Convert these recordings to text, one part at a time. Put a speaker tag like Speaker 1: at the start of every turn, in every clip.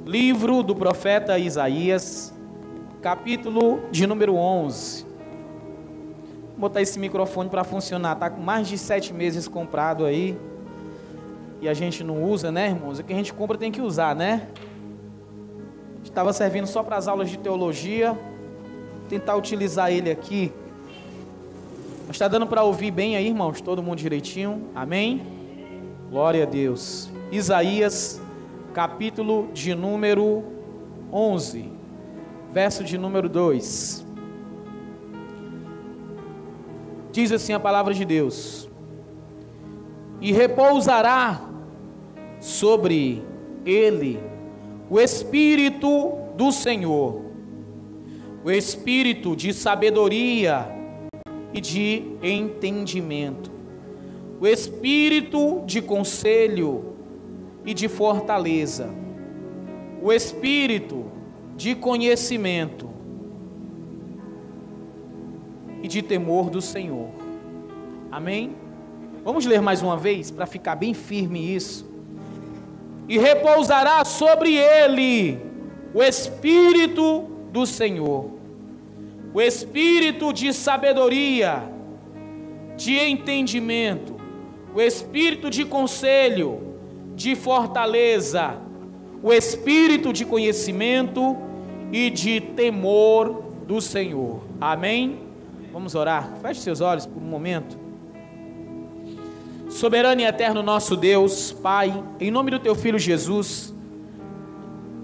Speaker 1: Livro do profeta Isaías, capítulo de número 11. Vou botar esse microfone para funcionar. Está com mais de 7 meses comprado aí. E a gente não usa, né, irmãos? O que a gente compra tem que usar, né? Estava servindo só para as aulas de teologia. Tentar utilizar ele aqui. Mas está dando para ouvir bem aí, irmãos? Todo mundo direitinho? Amém? Glória a Deus. Isaías, capítulo de número 11, verso de número 2. Diz assim a palavra de Deus: e repousará sobre ele o Espírito do Senhor, o Espírito de sabedoria e de entendimento, o Espírito de conselho e de fortaleza, o Espírito de conhecimento e de temor do Senhor. Amém? Vamos ler mais uma vez para ficar bem firme isso. E repousará sobre ele o Espírito do Senhor, o Espírito de sabedoria, de entendimento, o Espírito de conselho, de fortaleza, o Espírito de conhecimento e de temor do Senhor. Amém? Vamos orar. Feche seus olhos por um momento. Soberano e eterno nosso Deus, Pai, em nome do Teu Filho Jesus,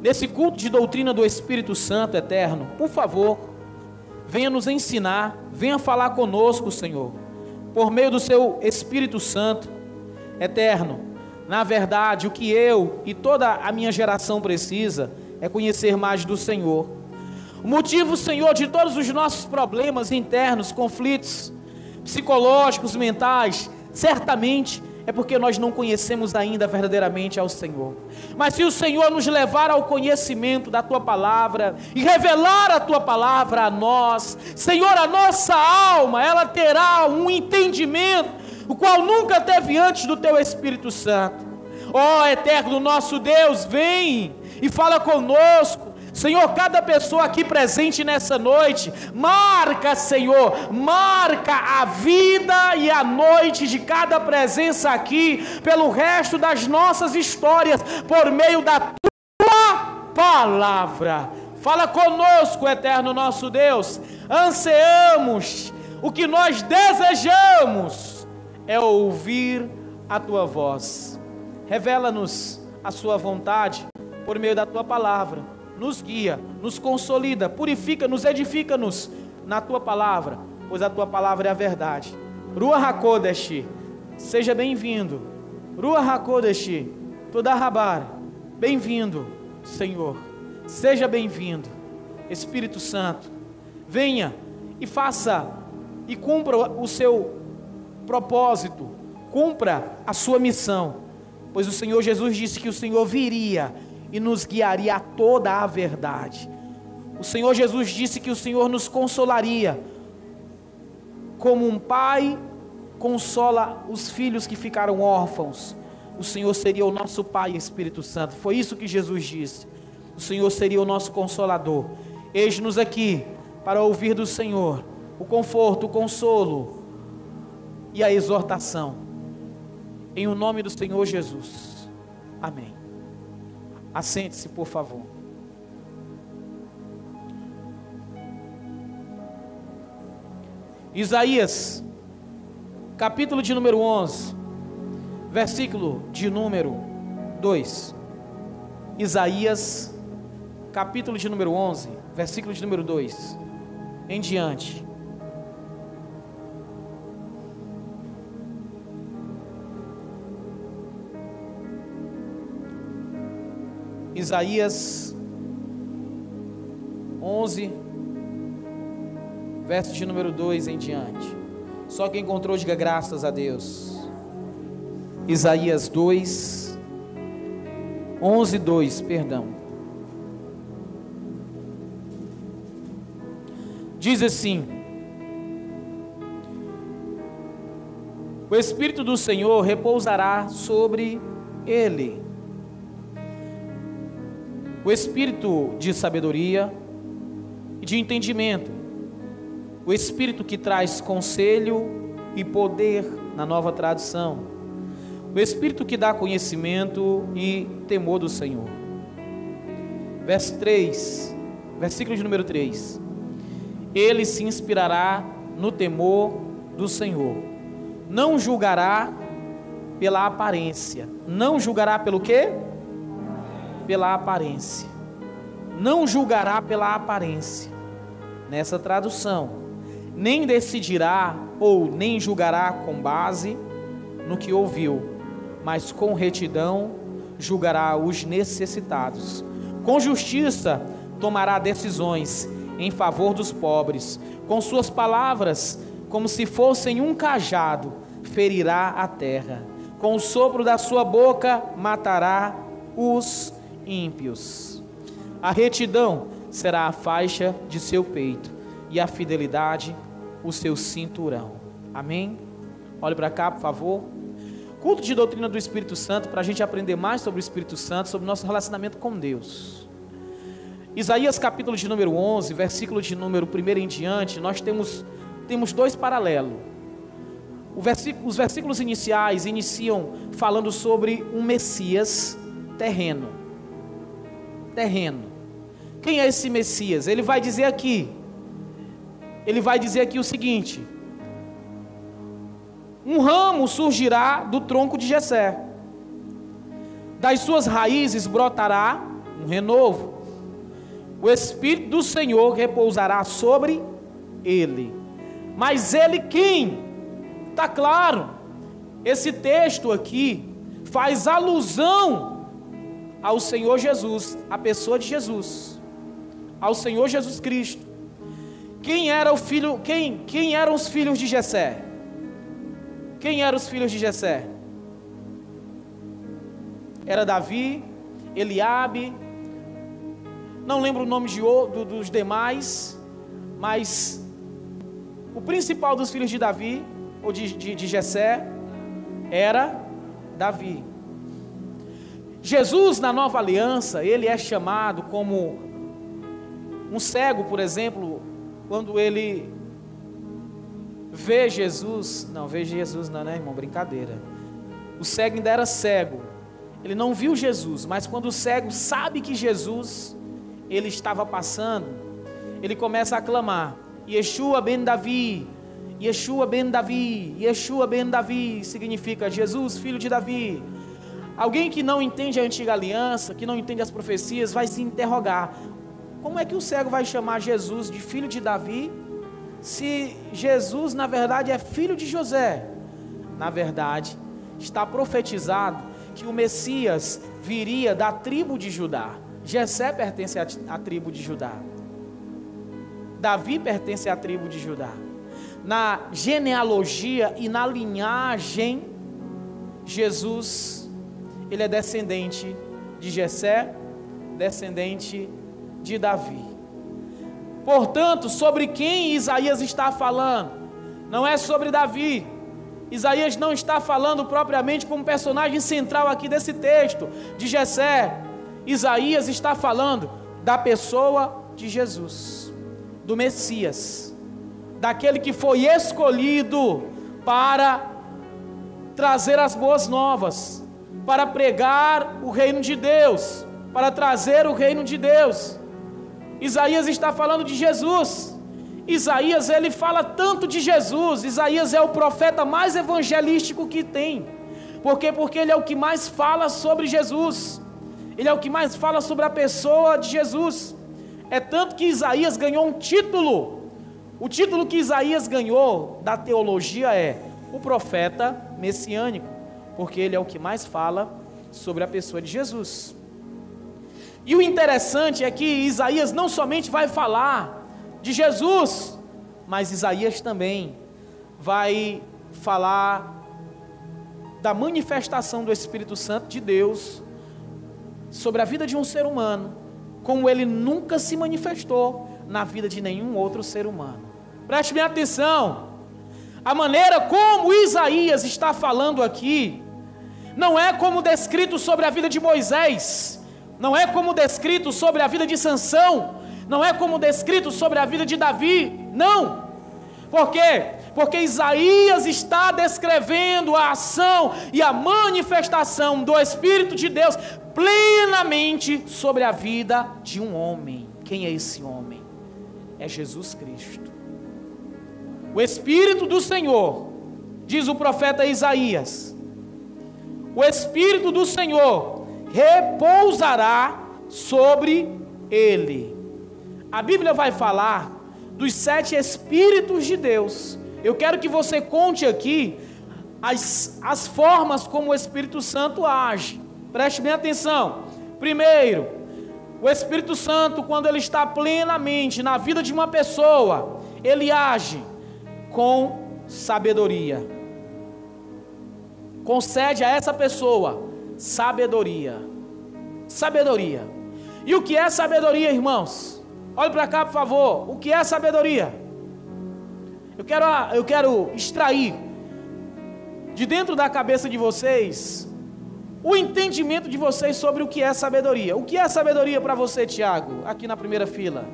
Speaker 1: nesse culto de doutrina do Espírito Santo eterno, por favor, venha nos ensinar, venha falar conosco, Senhor, por meio do Seu Espírito Santo eterno. Na verdade, o que eu e toda a minha geração precisa é conhecer mais do Senhor. O motivo, Senhor, de todos os nossos problemas internos, conflitos psicológicos, mentais, certamente é porque nós não conhecemos ainda verdadeiramente ao Senhor. Mas se o Senhor nos levar ao conhecimento da Tua Palavra e revelar a Tua Palavra a nós, Senhor, a nossa alma, ela terá um entendimento o qual nunca teve antes do Teu Espírito Santo. Ó eterno nosso Deus, vem e fala conosco. Senhor, cada pessoa aqui presente nessa noite, marca, Senhor, marca a vida e a noite de cada presença aqui, pelo resto das nossas histórias, por meio da Tua Palavra. Fala conosco, eterno nosso Deus. Ansiamos, o que nós desejamos é ouvir a Tua voz. Revela-nos a Sua vontade por meio da Tua Palavra. Nos guia, nos consolida, purifica-nos, edifica-nos na Tua Palavra, pois a Tua Palavra é a verdade. Ruach HaKodesh, seja bem-vindo. Ruach HaKodesh, Toda Rabar, bem-vindo, Senhor. Seja bem-vindo, Espírito Santo. Venha e faça e cumpra o Seu propósito, cumpra a Sua missão, pois o Senhor Jesus disse que o Senhor viria e nos guiaria a toda a verdade. O Senhor Jesus disse que o Senhor nos consolaria, como um pai consola os filhos que ficaram órfãos. O Senhor seria o nosso Pai, Espírito Santo. Foi isso que Jesus disse. O Senhor seria o nosso consolador. Eis-nos aqui para ouvir do Senhor o conforto, o consolo e a exortação. Em o nome do Senhor Jesus. Amém. Assente-se, por favor. Isaías, capítulo de número 11, versículo de número 2. Isaías, capítulo de número 11, versículo de número 2 em diante. Isaías 11, verso de número 2 em diante. Só quem encontrou, diga graças a Deus. Isaías 2, 11, 2, perdão. Diz assim: o Espírito do Senhor repousará sobre ele, o espírito de sabedoria e de entendimento, o espírito que traz conselho e poder na Nova Tradução, o espírito que dá conhecimento e temor do Senhor. Versículo de número 3: ele se inspirará no temor do Senhor, não julgará pela aparência. Não julgará pelo quê? Pela aparência. Não julgará pela aparência. Nessa tradução, nem decidirá ou nem julgará com base no que ouviu, mas com retidão julgará os necessitados. Com justiça tomará decisões em favor dos pobres. Com suas palavras, como se fossem um cajado, ferirá a terra. Com o sopro da sua boca matará os ímpios. A retidão será a faixa de seu peito e a fidelidade o seu cinturão. Amém? Olhe para cá, por favor. Culto de doutrina do Espírito Santo, para a gente aprender mais sobre o Espírito Santo, sobre o nosso relacionamento com Deus. Isaías capítulo de número 11, versículo de número 1 em diante, nós temos dois paralelos. Os versículos iniciais iniciam falando sobre um Messias terreno. Quem é esse Messias? Ele vai dizer aqui o seguinte: um ramo surgirá do tronco de Jessé, das suas raízes brotará um renovo, o Espírito do Senhor repousará sobre ele. Mas ele quem? Está claro, esse texto aqui faz alusão ao Senhor Jesus, à pessoa de Jesus, ao Senhor Jesus Cristo. Quem eram os filhos de Jessé? Quem eram os filhos de Jessé? Era Davi, Eliabe, não lembro o nome dos demais, mas o principal dos filhos de Davi, ou de Jessé, era Davi. Jesus, na Nova Aliança, ele é chamado como um cego, por exemplo, quando ele vê Jesus, não, né, irmão, brincadeira. O cego ainda era cego, ele não viu Jesus, mas quando o cego sabe que Jesus, ele estava passando, ele começa a clamar: Yeshua ben Davi, Yeshua ben Davi, Yeshua ben Davi, significa Jesus, filho de Davi. Alguém que não entende a antiga aliança, que não entende as profecias, vai se interrogar: como é que o cego vai chamar Jesus de filho de Davi, se Jesus na verdade é filho de José? Na verdade, está profetizado que o Messias viria da tribo de Judá. Jessé pertence à tribo de Judá, Davi pertence à tribo de Judá. Na genealogia e na linhagem, Jesus, ele é descendente de Jessé, descendente de Davi. Portanto, sobre quem Isaías está falando? Não é sobre Davi. Isaías não está falando propriamente como personagem central aqui desse texto de Jessé. Isaías está falando da pessoa de Jesus, do Messias, daquele que foi escolhido para trazer as boas novas, para pregar o reino de Deus, para trazer o reino de Deus. Isaías está falando de Jesus. Isaías, ele fala tanto de Jesus. Isaías é o profeta mais evangelístico que tem. Por quê? Porque ele é o que mais fala sobre Jesus. Ele é o que mais fala sobre a pessoa de Jesus. É tanto que Isaías ganhou um título. O título que Isaías ganhou da teologia é o profeta messiânico, porque ele é o que mais fala sobre a pessoa de Jesus. E o interessante é que Isaías não somente vai falar de Jesus, mas Isaías também vai falar da manifestação do Espírito Santo de Deus sobre a vida de um ser humano, como ele nunca se manifestou na vida de nenhum outro ser humano. Preste bem atenção, a maneira como Isaías está falando aqui, não é como descrito sobre a vida de Moisés, Não é como descrito sobre a vida de Sansão, não é como descrito sobre a vida de Davi, não. Por quê? Porque Isaías está descrevendo a ação e a manifestação do Espírito de Deus plenamente sobre a vida de um homem. Quem é esse homem? É Jesus Cristo. O Espírito do Senhor, diz o profeta Isaías, o Espírito do Senhor repousará sobre ele. A Bíblia vai falar dos 7 Espíritos de Deus. Eu quero que você conte aqui as formas como o Espírito Santo age. Preste bem atenção. Primeiro, o Espírito Santo, quando ele está plenamente na vida de uma pessoa, ele age com sabedoria. Concede a essa pessoa sabedoria. Sabedoria. E o que é sabedoria, irmãos? Olhe para cá, por favor. O que é sabedoria? Eu quero extrair de dentro da cabeça de vocês o entendimento de vocês sobre o que é sabedoria. O que é sabedoria para você, Tiago? Aqui na primeira fila.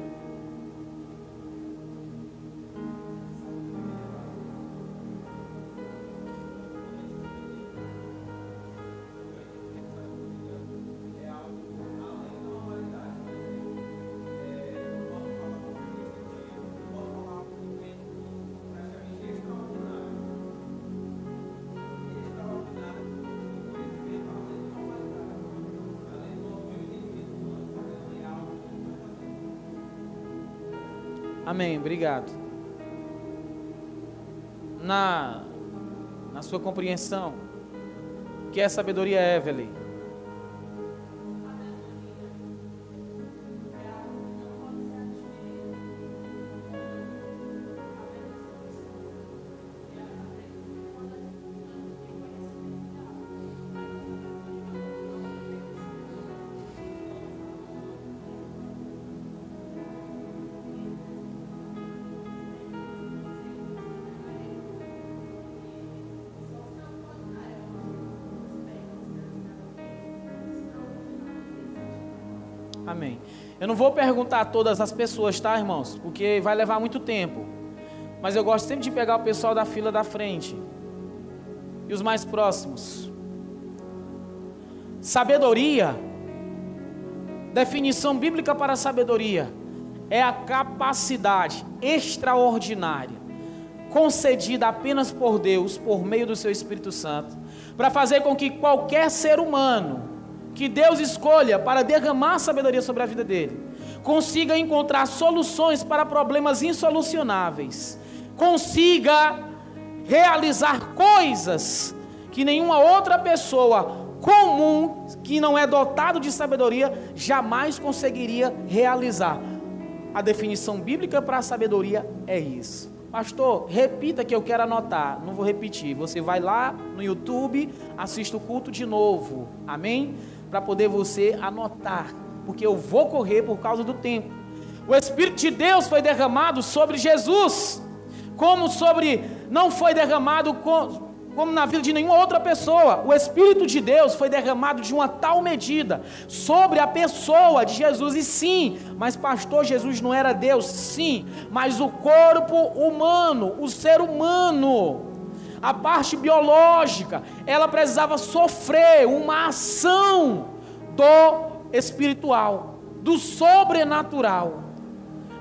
Speaker 1: Amém, obrigado. Na sua compreensão, o que é sabedoria, Evelyn? Amém. Eu não vou perguntar a todas as pessoas, tá, irmãos? Porque vai levar muito tempo. Mas eu gosto sempre de pegar o pessoal da fila da frente e os mais próximos. Sabedoria, definição bíblica para sabedoria, é a capacidade extraordinária, concedida apenas por Deus, por meio do seu Espírito Santo, para fazer com que qualquer ser humano que Deus escolha para derramar sabedoria sobre a vida dele, consiga encontrar soluções para problemas insolucionáveis, consiga realizar coisas que nenhuma outra pessoa comum, que não é dotado de sabedoria, jamais conseguiria realizar. A definição bíblica para a sabedoria é isso. Pastor, repita que eu quero anotar. Não vou repetir. Você vai lá no YouTube, assista o culto de novo. Amém? Para poder você anotar, porque eu vou correr por causa do tempo. O Espírito de Deus foi derramado sobre Jesus, não foi derramado como na vida de nenhuma outra pessoa. O Espírito de Deus foi derramado de uma tal medida sobre a pessoa de Jesus. E sim, mas pastor, Jesus não era Deus? Sim, mas o corpo humano, o ser humano, a parte biológica, ela precisava sofrer uma ação do espiritual, do sobrenatural.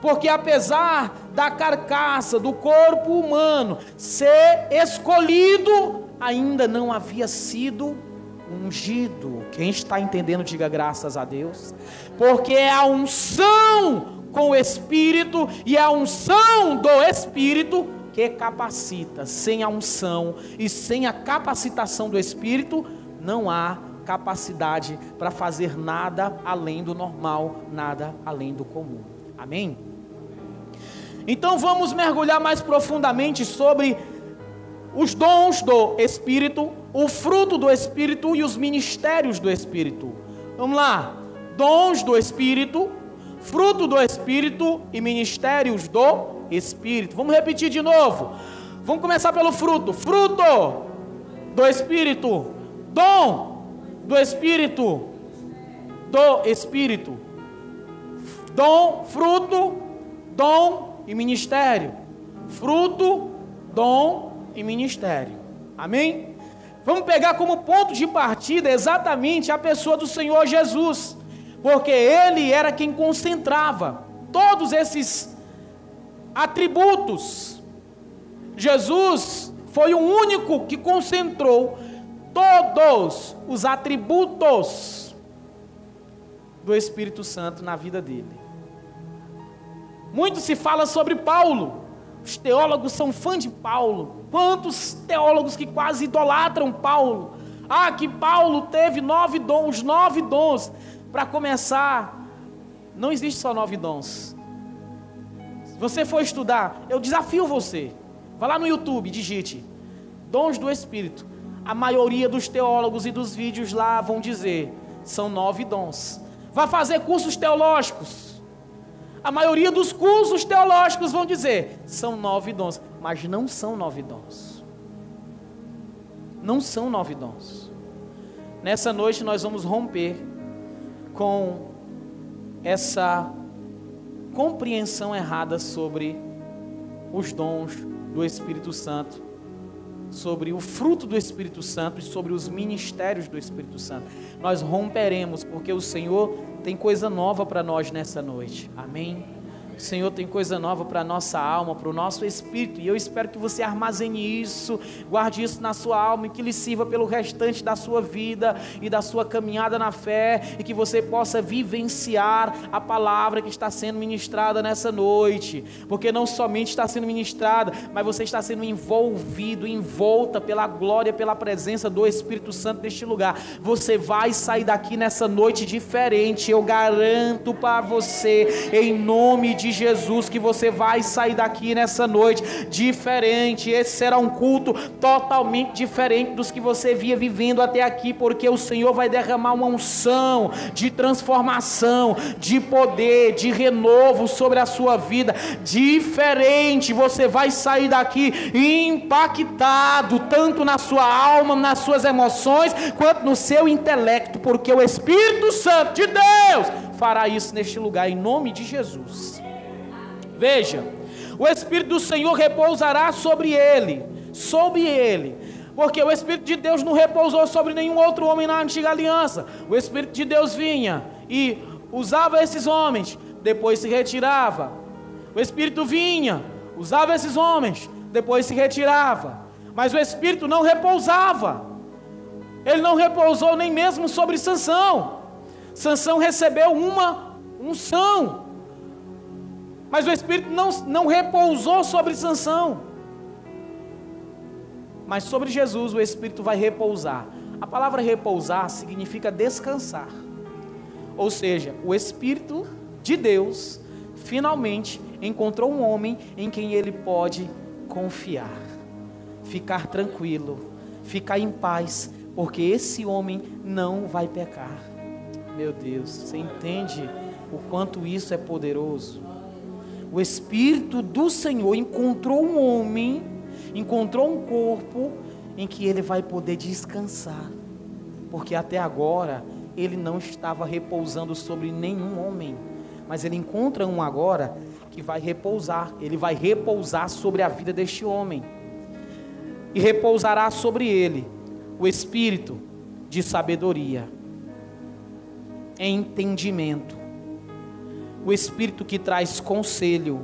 Speaker 1: Porque apesar da carcaça do corpo humano ser escolhido, ainda não havia sido ungido. Quem está entendendo, diga graças a Deus. Porque é a unção com o Espírito, e é a unção do Espírito que capacita. Sem a unção e sem a capacitação do Espírito, não há capacidade para fazer nada além do normal, nada além do comum. Amém? Então vamos mergulhar mais profundamente sobre os dons do Espírito, o fruto do Espírito e os ministérios do Espírito. Vamos lá. Dons do Espírito, fruto do Espírito e ministérios do Espírito. Vamos repetir de novo. Vamos começar pelo fruto. Fruto do Espírito, dom do Espírito, do Espírito. Dom, fruto, dom e ministério. Fruto, dom e ministério. Amém? Vamos pegar como ponto de partida exatamente a pessoa do Senhor Jesus, porque Ele era quem concentrava todos esses atributos. Jesus foi o único que concentrou todos os atributos do Espírito Santo na vida dele. Muito se fala sobre Paulo. Os teólogos são fãs de Paulo. Quantos teólogos que quase idolatram Paulo? Que Paulo teve 9 dons, 9 dons. Para começar, não existe só 9 dons. Se você for estudar, eu desafio você. Vá lá no YouTube, digite dons do Espírito. A maioria dos teólogos e dos vídeos lá vão dizer, são 9 dons. Vá fazer cursos teológicos. A maioria dos cursos teológicos vão dizer, são 9 dons, mas não são 9 dons. Não são 9 dons. Nessa noite nós vamos romper com essa compreensão errada sobre os dons do Espírito Santo, sobre o fruto do Espírito Santo e sobre os ministérios do Espírito Santo. Nós romperemos, porque o Senhor tem coisa nova para nós nessa noite. Amém? O Senhor tem coisa nova para a nossa alma, para o nosso espírito, e eu espero que você armazene isso, guarde isso na sua alma, e que lhe sirva pelo restante da sua vida e da sua caminhada na fé, e que você possa vivenciar a palavra que está sendo ministrada nessa noite, porque não somente está sendo ministrada, mas você está sendo envolvido, envolta pela glória, pela presença do Espírito Santo neste lugar. Você vai sair daqui nessa noite diferente, eu garanto para você, em nome de Jesus, que você vai sair daqui nessa noite diferente. Esse será um culto totalmente diferente dos que você via vivendo até aqui, porque o Senhor vai derramar uma unção de transformação, de poder, de renovo sobre a sua vida, diferente. Você vai sair daqui impactado, tanto na sua alma, nas suas emoções, quanto no seu intelecto, porque o Espírito Santo de Deus fará isso neste lugar, em nome de Jesus. Veja, o Espírito do Senhor repousará sobre ele, porque o Espírito de Deus não repousou sobre nenhum outro homem na antiga aliança. O Espírito de Deus vinha e usava esses homens, depois se retirava. O Espírito vinha, usava esses homens, depois se retirava. Mas o Espírito não repousava. Ele não repousou nem mesmo sobre Sansão. Sansão recebeu uma unção, mas o Espírito não repousou sobre Sansão. Mas sobre Jesus o Espírito vai repousar. A palavra repousar significa descansar. Ou seja, o Espírito de Deus finalmente encontrou um homem em quem ele pode confiar, ficar tranquilo, ficar em paz, porque esse homem não vai pecar. Meu Deus, você entende o quanto isso é poderoso? O Espírito do Senhor encontrou um homem, encontrou um corpo em que ele vai poder descansar, porque até agora ele não estava repousando sobre nenhum homem, mas ele encontra um agora que vai repousar. Ele vai repousar sobre a vida deste homem, e repousará sobre ele o Espírito de sabedoria, entendimento, o Espírito que traz conselho,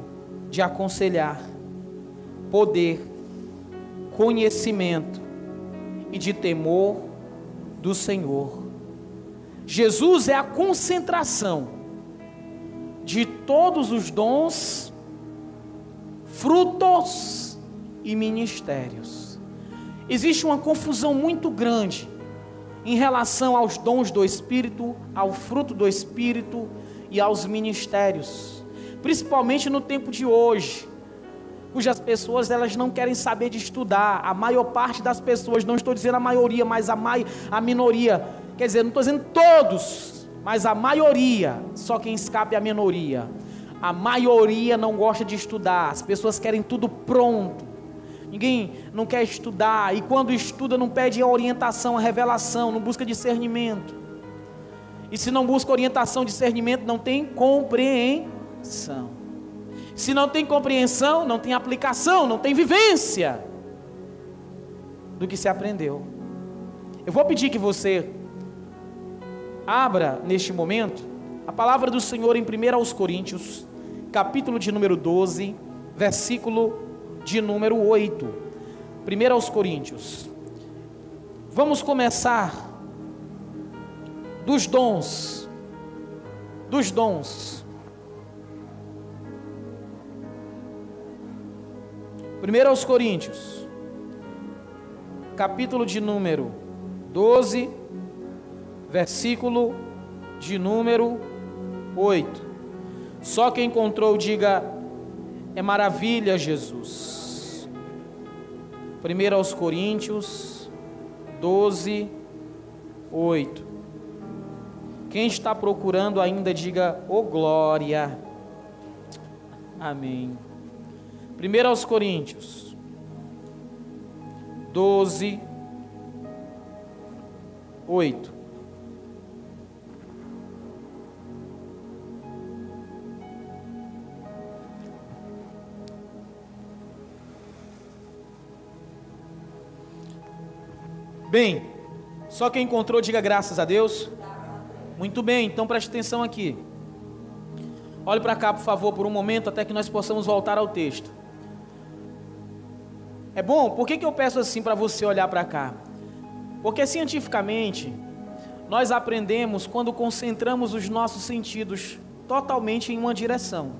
Speaker 1: de aconselhar, poder, conhecimento e de temor do Senhor. Jesus é a concentração de todos os dons, frutos e ministérios. Existe uma confusão muito grande em relação aos dons do Espírito, ao fruto do Espírito e aos ministérios, principalmente no tempo de hoje, cujas pessoas elas não querem saber de estudar. A maior parte das pessoas, não estou dizendo a maioria, mas a minoria, quer dizer, não estou dizendo todos, mas a maioria, só quem escapa é a minoria. A maioria não gosta de estudar, as pessoas querem tudo pronto. Ninguém não quer estudar, e quando estuda não pede a orientação, a revelação, não busca discernimento. E se não busca orientação, discernimento, não tem compreensão. Se não tem compreensão, não tem aplicação, não tem vivência do que se aprendeu. Eu vou pedir que você abra neste momento a palavra do Senhor em 1 aos Coríntios, capítulo de número 12, versículo de número 8. 1 aos Coríntios. Vamos começar dos dons. Dos dons. 1 aos Coríntios, capítulo de número 12, versículo de número 8. Só quem encontrou, diga: é maravilha, Jesus. 1 aos Coríntios 12, 8. Quem está procurando ainda, diga: ô glória. Amém. 1 aos Coríntios 12, 8. Bem, só quem encontrou, diga graças a Deus. Muito bem, então preste atenção aqui. Olhe para cá, por favor, por um momento, até que nós possamos voltar ao texto. É bom, por que eu peço assim para você olhar para cá? Porque cientificamente, nós aprendemos quando concentramos os nossos sentidos totalmente em uma direção.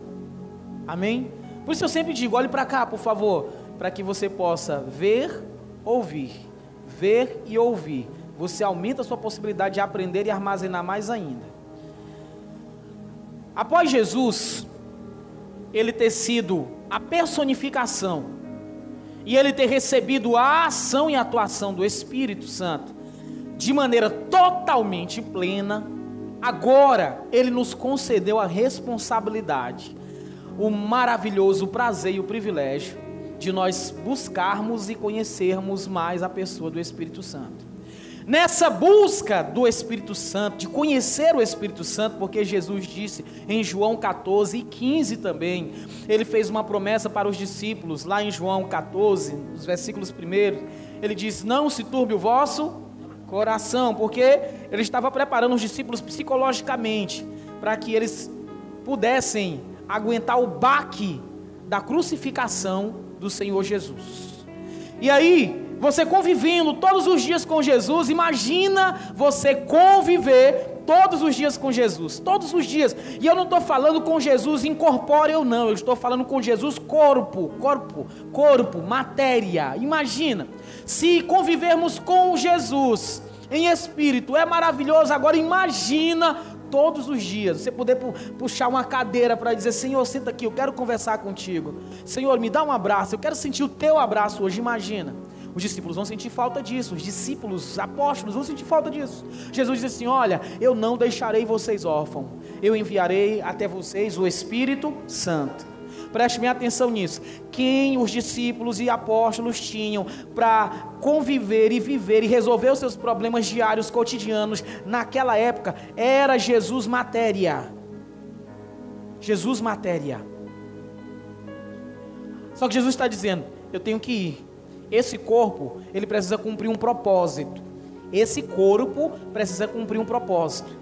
Speaker 1: Amém? Por isso eu sempre digo, olhe para cá, por favor, para que você possa ver, ouvir. Ver e ouvir. Você aumenta a sua possibilidade de aprender e armazenar mais ainda. Após Jesus, ele ter sido a personificação e ele ter recebido a ação e atuação do Espírito Santo de maneira totalmente plena, agora ele nos concedeu a responsabilidade, o maravilhoso prazer e o privilégio de nós buscarmos e conhecermos mais a pessoa do Espírito Santo. Nessa busca do Espírito Santo, de conhecer o Espírito Santo, porque Jesus disse em João 14 e 15 também, ele fez uma promessa para os discípulos, lá em João 14, nos versículos primeiros, ele diz: não se turbe o vosso coração, porque ele estava preparando os discípulos psicologicamente, para que eles pudessem aguentar o baque da crucificação do Senhor Jesus. E aí, você convivendo todos os dias com Jesus, imagina você conviver todos os dias com Jesus, todos os dias, e eu não estou falando com Jesus incorpóreo não, eu estou falando com Jesus corpo, matéria. Imagina, se convivermos com Jesus em espírito, é maravilhoso. Agora imagina todos os dias, você poder puxar uma cadeira para dizer: Senhor, senta aqui, eu quero conversar contigo. Senhor, me dá um abraço, eu quero sentir o teu abraço hoje. Imagina, os discípulos vão sentir falta disso, os discípulos, os apóstolos vão sentir falta disso. Jesus diz assim: olha, eu não deixarei vocês órfãos, eu enviarei até vocês o Espírito Santo. Preste minha atenção nisso. Quem os discípulos e apóstolos tinham para conviver e viver e resolver os seus problemas diários, cotidianos, naquela época, era Jesus matéria. Jesus matéria. Só que Jesus está dizendo: eu tenho que ir. Esse corpo, ele precisa cumprir um propósito. Esse corpo precisa cumprir um propósito.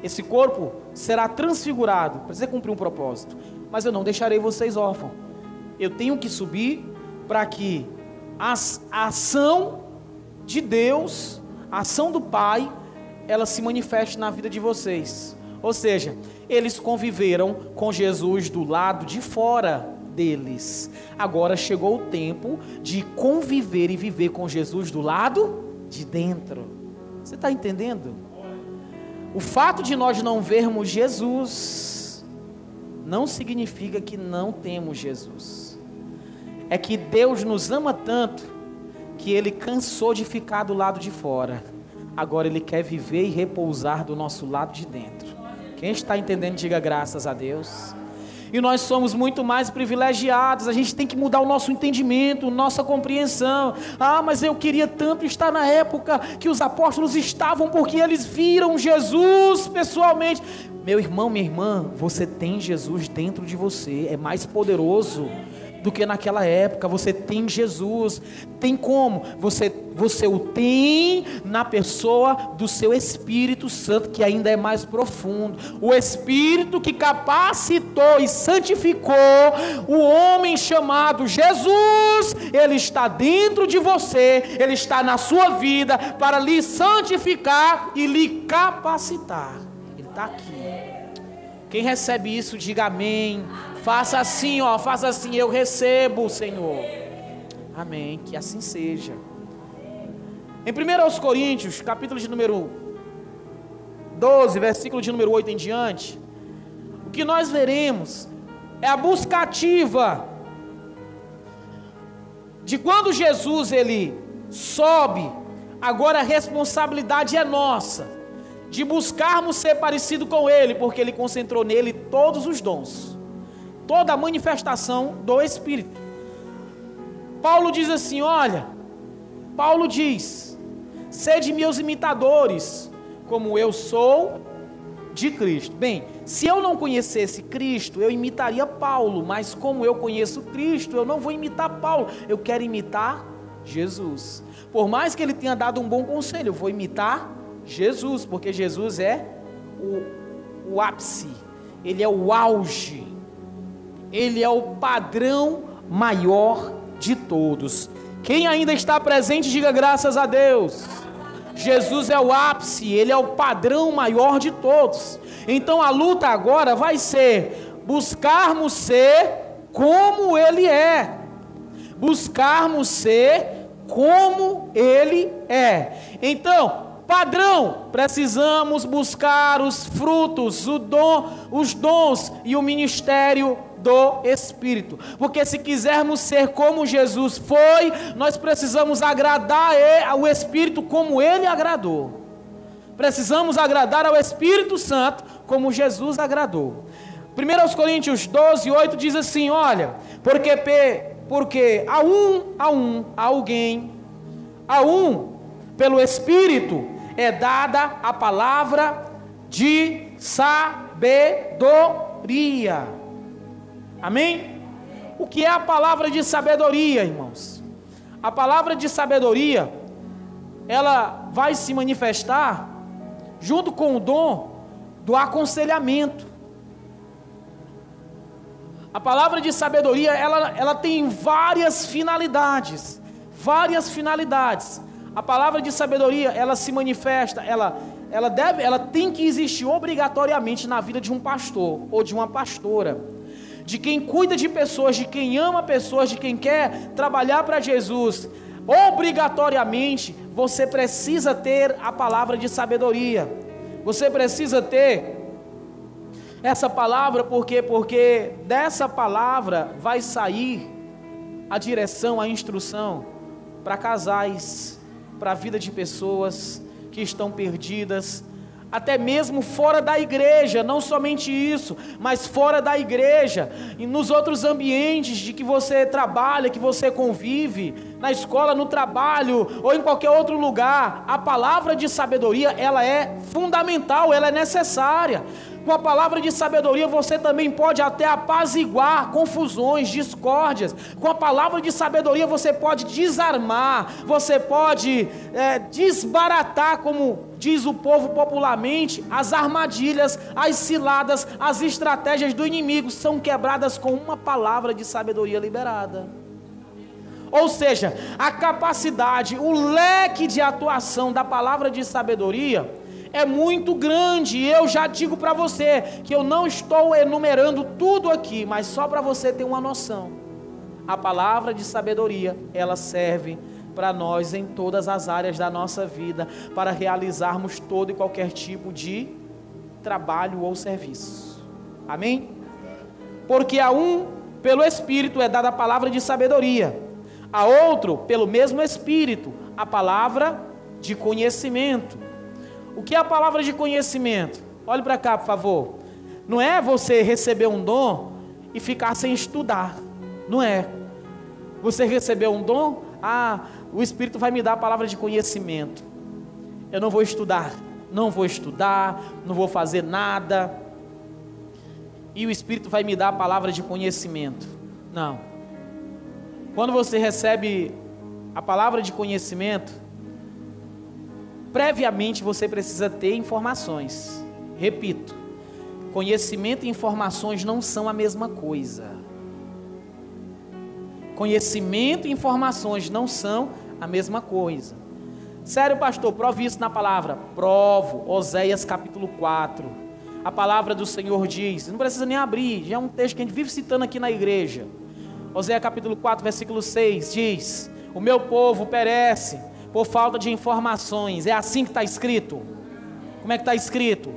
Speaker 1: Esse corpo será transfigurado, precisa cumprir um propósito. Mas eu não deixarei vocês órfãos. Eu tenho que subir para que a ação de Deus, a ação do Pai, ela se manifeste na vida de vocês. Ou seja, eles conviveram com Jesus do lado de fora deles. Agora chegou o tempo de conviver e viver com Jesus do lado de dentro. Você está entendendo? O fato de nós não vermos Jesus não significa que não temos Jesus. É que Deus nos ama tanto que Ele cansou de ficar do lado de fora. Agora Ele quer viver e repousar do nosso lado de dentro. Quem está entendendo, diga graças a Deus. E nós somos muito mais privilegiados. A gente tem que mudar o nosso entendimento, nossa compreensão. Mas eu queria tanto estar na época que os apóstolos estavam, porque eles viram Jesus pessoalmente. Meu irmão, minha irmã, você tem Jesus dentro de você, é mais poderoso do que naquela época. Você tem Jesus. Tem como? Você o tem na pessoa do seu Espírito Santo, que ainda é mais profundo. O Espírito que capacitou e santificou o homem chamado Jesus, ele está dentro de você, ele está na sua vida para lhe santificar e lhe capacitar. Ele está aqui. Quem recebe isso, diga amém. Faça assim, faça assim, eu recebo, Senhor. Amém, que assim seja. Em 1 Coríntios, capítulo de número 12, versículo de número 8 em diante, o que nós veremos é a busca ativa de quando Jesus ele sobe, agora a responsabilidade é nossa, de buscarmos ser parecido com Ele, porque Ele concentrou nele todos os dons, toda a manifestação do Espírito. Paulo diz assim, Paulo diz, sede meus imitadores, como eu sou de Cristo. Bem, se eu não conhecesse Cristo, eu imitaria Paulo, mas como eu conheço Cristo, eu não vou imitar Paulo, eu quero imitar Jesus. Por mais que ele tenha dado um bom conselho, eu vou imitar Jesus, porque Jesus é o ápice, ele é o auge, ele é o padrão maior de todos. Quem ainda está presente, diga graças a Deus. Jesus é o ápice, ele é o padrão maior de todos. Então a luta agora vai ser buscarmos ser como ele é, buscarmos ser como ele é. Então, padrão, precisamos buscar os frutos, os dons e o ministério do Espírito, porque se quisermos ser como Jesus foi, nós precisamos agradar ao Espírito como Ele agradou, precisamos agradar ao Espírito Santo como Jesus agradou. 1 Coríntios 12, 8 diz assim, porque a um, pelo Espírito, é dada a palavra de sabedoria. Amém? O que é a palavra de sabedoria, irmãos? A palavra de sabedoria, ela vai se manifestar junto com o dom do aconselhamento. A palavra de sabedoria, ela tem várias finalidades. A palavra de sabedoria, ela se manifesta, ela tem que existir obrigatoriamente na vida de um pastor ou de uma pastora, de quem cuida de pessoas, de quem ama pessoas, de quem quer trabalhar para Jesus. Obrigatoriamente você precisa ter a palavra de sabedoria, você precisa ter essa palavra, porque dessa palavra vai sair a direção, a instrução para casais, para a vida de pessoas que estão perdidas, até mesmo fora da igreja, não somente isso, mas fora da igreja, e nos outros ambientes de que você trabalha, que você convive, na escola, no trabalho, ou em qualquer outro lugar. A palavra de sabedoria, ela é fundamental, ela é necessária. Com a palavra de sabedoria você também pode até apaziguar confusões, discórdias. Com a palavra de sabedoria você pode desarmar, você pode desbaratar, como diz o povo popularmente, as armadilhas, as ciladas, as estratégias do inimigo são quebradas com uma palavra de sabedoria liberada. Ou seja, a capacidade, o leque de atuação da palavra de sabedoria é muito grande. E eu já digo para você que eu não estou enumerando tudo aqui, mas só para você ter uma noção. A palavra de sabedoria, ela serve para nós em todas as áreas da nossa vida, para realizarmos todo e qualquer tipo de trabalho ou serviço. Amém? Porque a um, pelo Espírito, é dada a palavra de sabedoria, a outro, pelo mesmo Espírito, a palavra de conhecimento. O que é a palavra de conhecimento? Olhe para cá, por favor. Não é você receber um dom e ficar sem estudar. Não é. Você recebeu um dom, o Espírito vai me dar a palavra de conhecimento. Eu não vou estudar, não vou fazer nada, e o Espírito vai me dar a palavra de conhecimento. Não. Quando você recebe a palavra de conhecimento, previamente você precisa ter informações. Repito, conhecimento e informações não são a mesma coisa. Conhecimento e informações não são a mesma coisa. Sério, pastor, prove isso na palavra. Provo. Oséias capítulo 4. A palavra do Senhor diz, não precisa nem abrir, já é um texto que a gente vive citando aqui na igreja. Oséias capítulo 4, versículo 6 diz: o meu povo perece por falta de informações. É assim que está escrito. Como é que está escrito?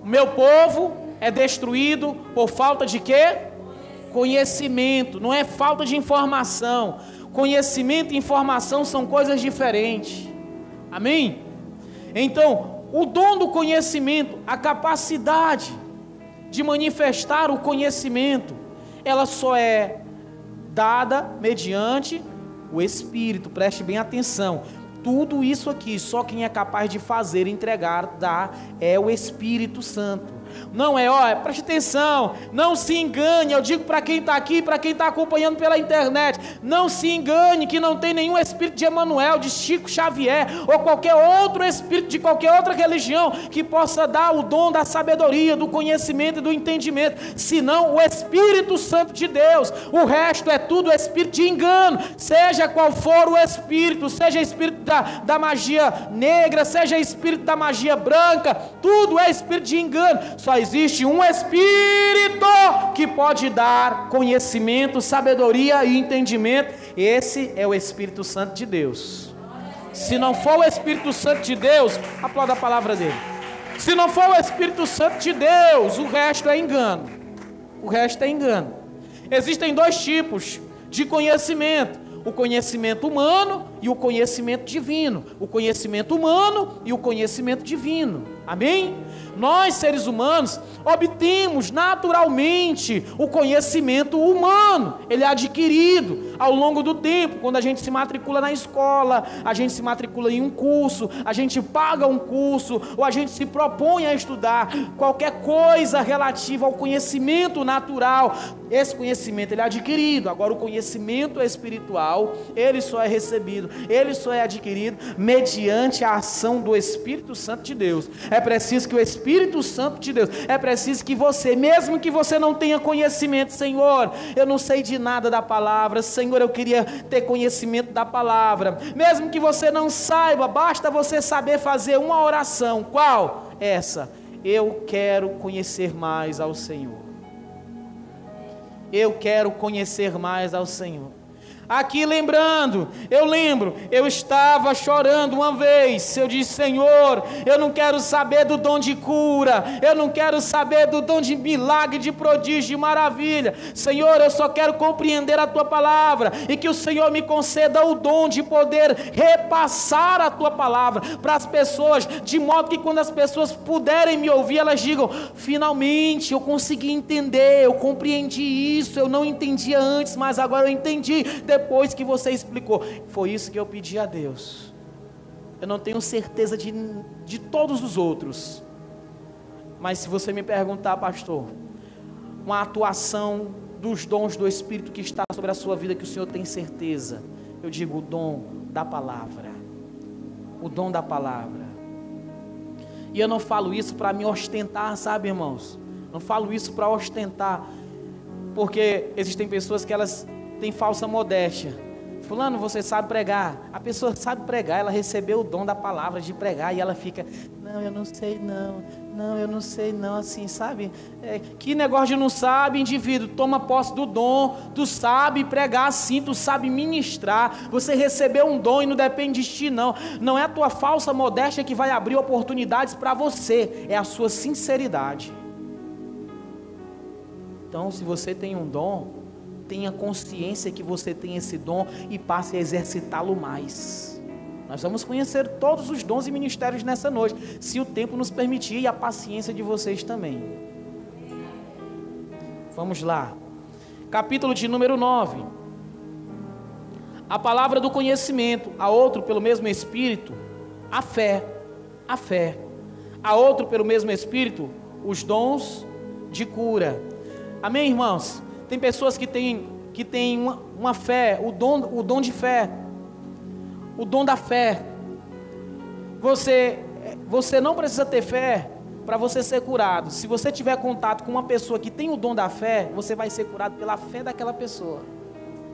Speaker 1: O meu povo é destruído por falta de quê? Conhecimento. Não é falta de informação. Conhecimento e informação são coisas diferentes. Amém? Então, o dom do conhecimento, a capacidade de manifestar o conhecimento, ela só é dada mediante o Espírito. Preste bem atenção. Tudo isso aqui, só quem é capaz de fazer, entregar, dar, é o Espírito Santo. Não é, preste atenção, não se engane, eu digo para quem está aqui, para quem está acompanhando pela internet, não se engane que não tem nenhum espírito de Emanuel, de Chico Xavier, ou qualquer outro espírito de qualquer outra religião, que possa dar o dom da sabedoria, do conhecimento e do entendimento, senão o Espírito Santo de Deus. O resto é tudo espírito de engano, seja qual for o espírito, seja espírito da magia negra, seja espírito da magia branca, tudo é espírito de engano. Só existe um Espírito que pode dar conhecimento, sabedoria e entendimento. Esse é o Espírito Santo de Deus. Se não for o Espírito Santo de Deus, aplauda a palavra dele. Se não for o Espírito Santo de Deus, o resto é engano. O resto é engano. Existem dois tipos de conhecimento: o conhecimento humano e o conhecimento divino. O conhecimento humano e o conhecimento divino. Amém? Nós, seres humanos, obtemos naturalmente o conhecimento humano. Ele é adquirido ao longo do tempo. Quando a gente se matricula na escola, a gente se matricula em um curso, a gente paga um curso, ou a gente se propõe a estudar qualquer coisa relativa ao conhecimento natural. Esse conhecimento ele é adquirido. Agora, o conhecimento espiritual, ele só é recebido, ele só é adquirido mediante a ação do Espírito Santo de Deus. É preciso que o Espírito Santo de Deus, é preciso que você, mesmo que você não tenha conhecimento, Senhor, eu não sei de nada da palavra, Senhor, eu queria ter conhecimento da palavra. Mesmo que você não saiba, basta você saber fazer uma oração. Qual? Essa: eu quero conhecer mais ao Senhor. Eu quero conhecer mais ao Senhor. Aqui lembrando, eu estava chorando uma vez, eu disse: Senhor, eu não quero saber do dom de cura, eu não quero saber do dom de milagre, de prodígio, de maravilha. Senhor, eu só quero compreender a Tua palavra, e que o Senhor me conceda o dom de poder repassar a Tua palavra para as pessoas, de modo que quando as pessoas puderem me ouvir, elas digam: finalmente eu consegui entender, eu compreendi isso, eu não entendia antes, mas agora eu entendi, depois que você explicou. Foi isso que eu pedi a Deus. Eu não tenho certeza de todos os outros, mas se você me perguntar, pastor, uma atuação dos dons do Espírito que está sobre a sua vida, que o Senhor tem certeza, eu digo: o dom da palavra. O dom da palavra. E eu não falo isso para me ostentar, sabe, irmãos? Não falo isso para ostentar, porque existem pessoas que elas têm falsa modéstia. Fulano, você sabe pregar. A pessoa sabe pregar, ela recebeu o dom da palavra de pregar, e ela fica: não, eu não sei não, eu não sei não, assim, sabe? Que negócio de não sabe, indivíduo, toma posse do dom, tu sabe pregar assim, tu sabe ministrar, você recebeu um dom e não depende de ti não. Não é a tua falsa modéstia que vai abrir oportunidades para você, é a sua sinceridade. Então, se você tem um dom, tenha consciência que você tem esse dom e passe a exercitá-lo mais. Nós vamos conhecer todos os dons e ministérios nessa noite, se o tempo nos permitir, e a paciência de vocês também. Vamos lá. capítulo de número 9. A palavra do conhecimento, a outro pelo mesmo Espírito, a fé. A outro pelo mesmo Espírito, os dons de cura. Amém, irmãos? Tem pessoas que têm uma fé, o dom de fé, o dom da fé. Você não precisa ter fé para você ser curado. Se você tiver contato com uma pessoa que tem o dom da fé, você vai ser curado pela fé daquela pessoa.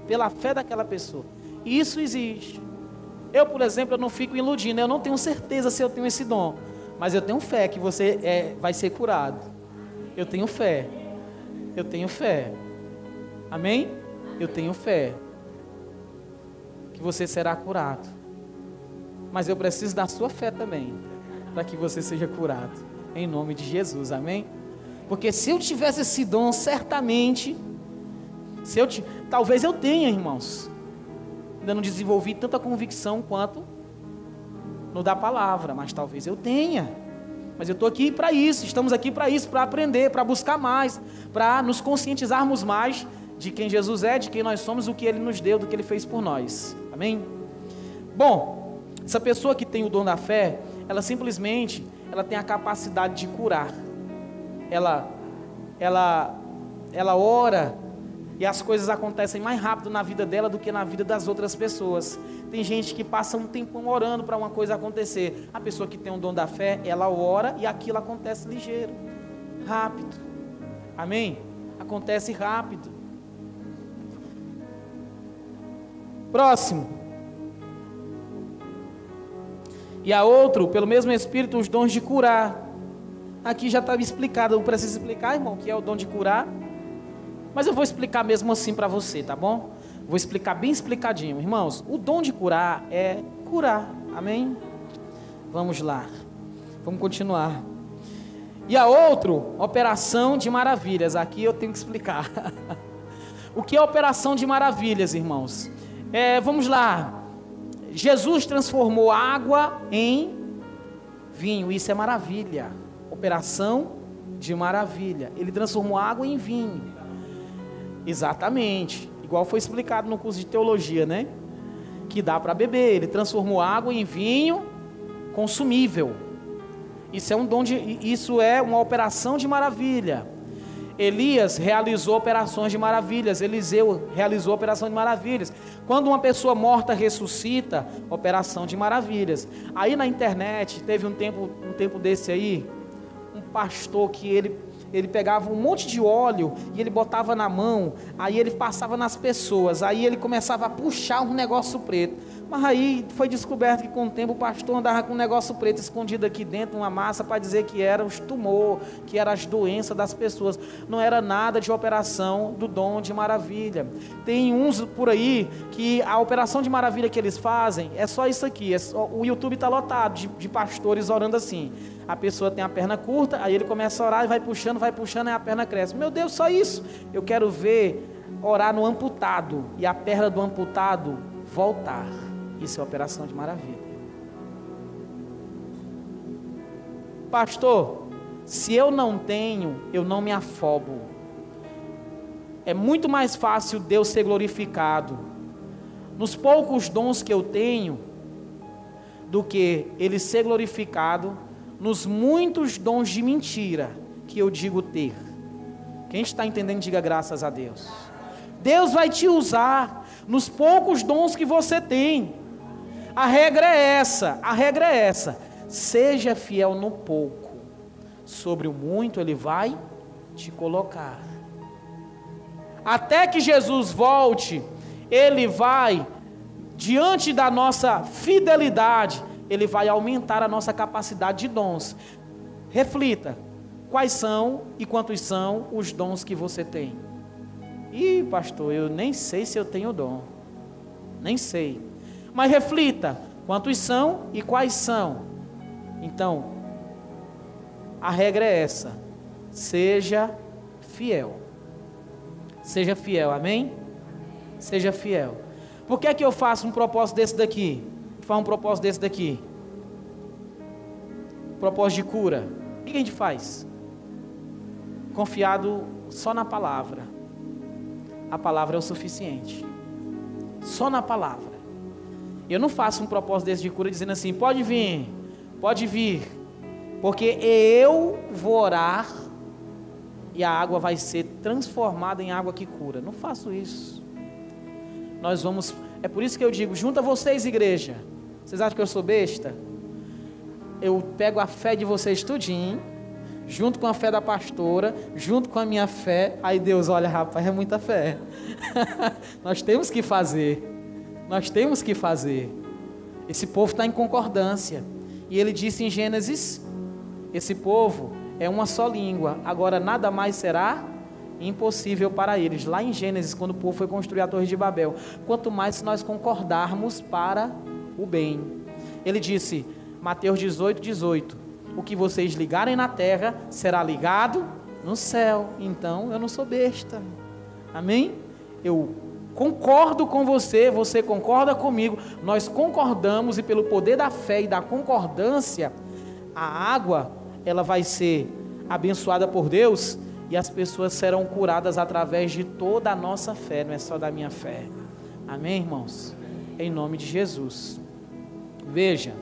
Speaker 1: Pela fé daquela pessoa. E isso existe. Eu, por exemplo, eu não fico iludindo. Eu não tenho certeza se eu tenho esse dom. Mas eu tenho fé que você vai ser curado. Eu tenho fé. Eu tenho fé. Amém? Eu tenho fé que você será curado. Mas eu preciso da sua fé também, para que você seja curado, em nome de Jesus, amém? Porque se eu tivesse esse dom, certamente, talvez eu tenha, irmãos, ainda não desenvolvi tanta convicção quanto no da palavra, mas talvez eu tenha. Mas eu estou aqui para isso, estamos aqui para isso, para aprender, para buscar mais, para nos conscientizarmos mais de quem Jesus é, de quem nós somos, do que Ele nos deu, do que Ele fez por nós, amém? Bom, essa pessoa que tem o dom da fé, ela simplesmente, ela tem a capacidade de curar. Ela ora e as coisas acontecem mais rápido na vida dela do que na vida das outras pessoas. Tem gente que passa um tempão orando para uma coisa acontecer. A pessoa que tem o dom da fé, ela ora e aquilo acontece ligeiro, rápido. Amém? Acontece rápido. Próximo. E a outro, pelo mesmo Espírito, os dons de curar. Aqui já estava explicado, eu preciso explicar, irmão, o que é o dom de curar. Mas eu vou explicar mesmo assim para você, tá bom? Vou explicar bem explicadinho. Irmãos, o dom de curar é curar, amém? Vamos lá, vamos continuar. E a outro, operação de maravilhas. Aqui eu tenho que explicar. O que é operação de maravilhas, irmãos? Vamos lá. Jesus transformou água em vinho, isso é maravilha, operação de maravilha. Ele transformou água em vinho, exatamente, igual foi explicado no curso de teologia, né? Que dá para beber. Ele transformou água em vinho consumível. Isso é uma operação de maravilha. Elias realizou operações de maravilhas. Eliseu realizou operação de maravilhas. Quando uma pessoa morta ressuscita, operação de maravilhas. Aí na internet, teve um tempo desse aí, um pastor que ele pegava um monte de óleo e ele botava na mão, aí ele passava nas pessoas, aí ele começava a puxar um negócio preto. Mas aí foi descoberto que com o tempo o pastor andava com um negócio preto escondido aqui dentro, uma massa, para dizer que era os tumores, que eram as doenças das pessoas. Não era nada de operação do dom de maravilha. Tem uns por aí que a operação de maravilha que eles fazem é só isso aqui. O YouTube está lotado de pastores orando assim. A pessoa tem a perna curta, aí ele começa a orar e vai puxando, e a perna cresce. Meu Deus, só isso? Eu quero ver orar no amputado e a perna do amputado voltar. Isso é operação de maravilha. Pastor, se eu não tenho, eu não me afobo. É muito mais fácil Deus ser glorificado nos poucos dons que eu tenho do que Ele ser glorificado nos muitos dons de mentira que eu digo ter. Quem está entendendo, diga graças a Deus. Deus vai te usar nos poucos dons que você tem. A regra é essa. Seja fiel no pouco, sobre o muito Ele vai te colocar. Até que Jesus volte, Ele vai, diante da nossa fidelidade, Ele vai aumentar a nossa capacidade de dons. Reflita, quais são e quantos são os dons que você tem? Ih, pastor, eu nem sei se eu tenho dom. Nem sei. Mas reflita, quantos são e quais são? Então, a regra é essa. Seja fiel. Seja fiel, amém? Seja fiel. Por que é que eu faço um propósito desse daqui? Faz um propósito desse daqui. Propósito de cura. O que a gente faz? Confiado só na palavra. a palavra é o suficiente. Só na palavra. Eu não faço um propósito desse de cura dizendo assim, pode vir, pode vir, porque eu vou orar e a água vai ser transformada em água que cura. Não faço isso. Nós vamos, é por isso que eu digo, junta vocês, igreja. Vocês acham que eu sou besta? Eu pego a fé de vocês tudinho, junto com a fé da pastora, junto com a minha fé, aí Deus, olha rapaz, é muita fé. Nós temos que fazer, esse povo está em concordância, e ele disse em Gênesis, esse povo é uma só língua, agora nada mais será impossível para eles, lá em Gênesis, quando o povo foi construir a Torre de Babel, quanto mais se nós concordarmos para o bem. Ele disse, Mateus 18, o que vocês ligarem na terra, será ligado no céu. Então, eu não sou besta, amém? Eu concordo com você, você concorda comigo, nós concordamos, e pelo poder da fé e da concordância, a água, ela vai ser abençoada por Deus, e as pessoas serão curadas através de toda a nossa fé, não é só da minha fé, amém, irmãos? Em nome de Jesus. Veja,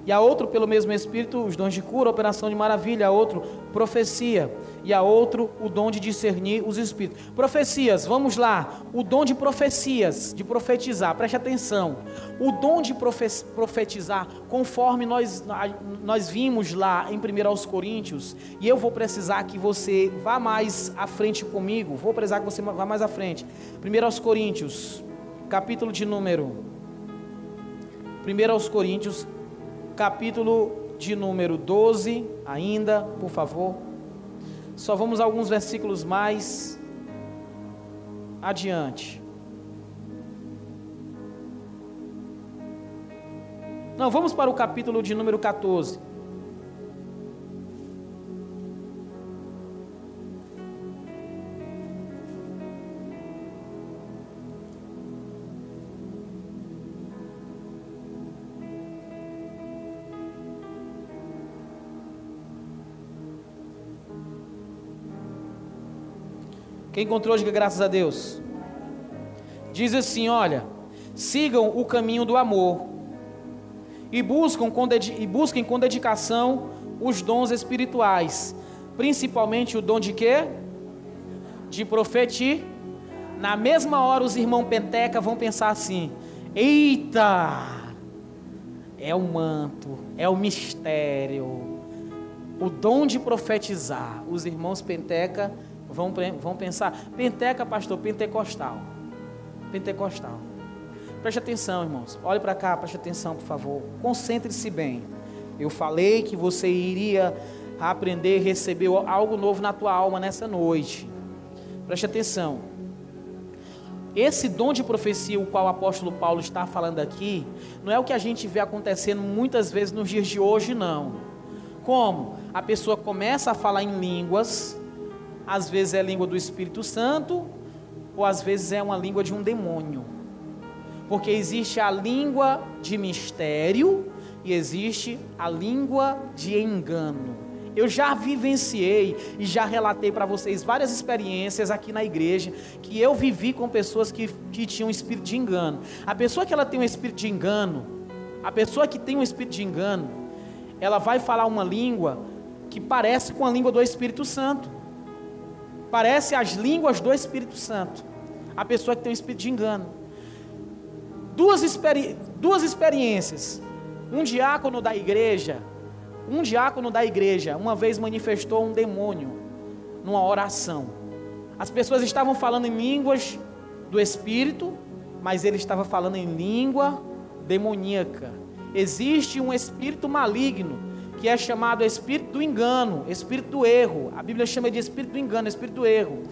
Speaker 1: e a outro, pelo mesmo Espírito, os dons de cura, operação de maravilha, a outro, profecia, e a outro, o dom de discernir os Espíritos. Profecias, vamos lá, o dom de profecias, de profetizar, preste atenção, o dom de profetizar, conforme nós vimos lá em 1 Coríntios, e eu vou precisar que você vá mais à frente comigo, 1 Coríntios, capítulo de número, 1 Coríntios, capítulo de número 12, ainda, por favor. Só vamos a alguns versículos mais adiante. Não, vamos para o capítulo de número 14. Quem encontrou, diga graças a Deus. Diz assim, olha, sigam o caminho do amor e busquem com dedicação os dons espirituais, principalmente o dom de quê? De profetir. Na mesma hora os irmãos penteca vão pensar assim, eita, é o manto, é o mistério, o dom de profetizar. Os irmãos penteca vão pensar, penteca, pastor, pentecostal. Preste atenção, irmãos, olhe para cá, preste atenção, por favor, concentre-se bem. Eu falei que você iria aprender, receber algo novo na tua alma nessa noite. Preste atenção. Esse dom de profecia, o qual o apóstolo Paulo está falando aqui, não é o que a gente vê acontecendo muitas vezes nos dias de hoje, não. Como? A pessoa começa a falar em línguas, às vezes é a língua do Espírito Santo, ou às vezes é uma língua de um demônio. Porque existe a língua de mistério e existe a língua de engano. Eu já vivenciei e já relatei para vocês várias experiências aqui na igreja, que eu vivi com pessoas que tinham um espírito de engano. A pessoa que ela tem um espírito de engano, ela vai falar uma língua que parece com a língua do Espírito Santo. Parece as línguas do Espírito Santo. A pessoa que tem um espírito de engano. Duas experiências. Um diácono da igreja, uma vez manifestou um demônio numa oração. As pessoas estavam falando em línguas do Espírito, mas ele estava falando em língua demoníaca. Existe um espírito maligno, que é chamado espírito do engano, espírito do erro. A Bíblia chama de espírito do engano, espírito do erro.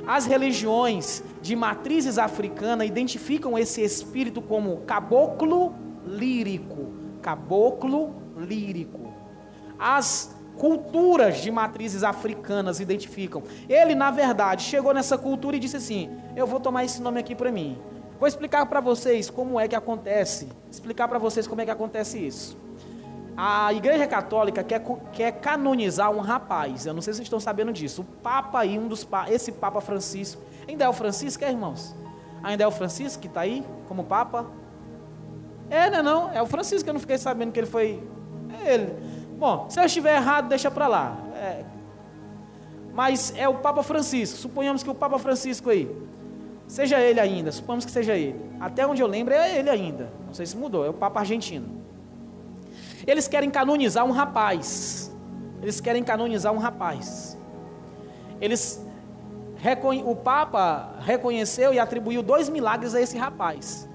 Speaker 1: As religiões de matrizes africanas identificam esse espírito como caboclo lírico. As culturas de matrizes africanas identificam. Ele, na verdade, chegou nessa cultura e disse assim, eu vou tomar esse nome aqui para mim. Vou explicar para vocês como é que acontece. Isso. A Igreja Católica quer canonizar um rapaz. Eu não sei se vocês estão sabendo disso. O Papa aí, esse Papa Francisco. Ainda é o Francisco, irmãos? Ainda é o Francisco que está aí como Papa? Não. É o Francisco, eu não fiquei sabendo que ele foi... É ele. Bom, se eu estiver errado, deixa para lá. Mas é o Papa Francisco. Suponhamos que o Papa Francisco aí seja ele ainda. Suponhamos que seja ele. Até onde eu lembro é ele ainda. Não sei se mudou. É o Papa argentino. Eles querem canonizar um rapaz. O Papa reconheceu e atribuiu 2 milagres a esse rapaz.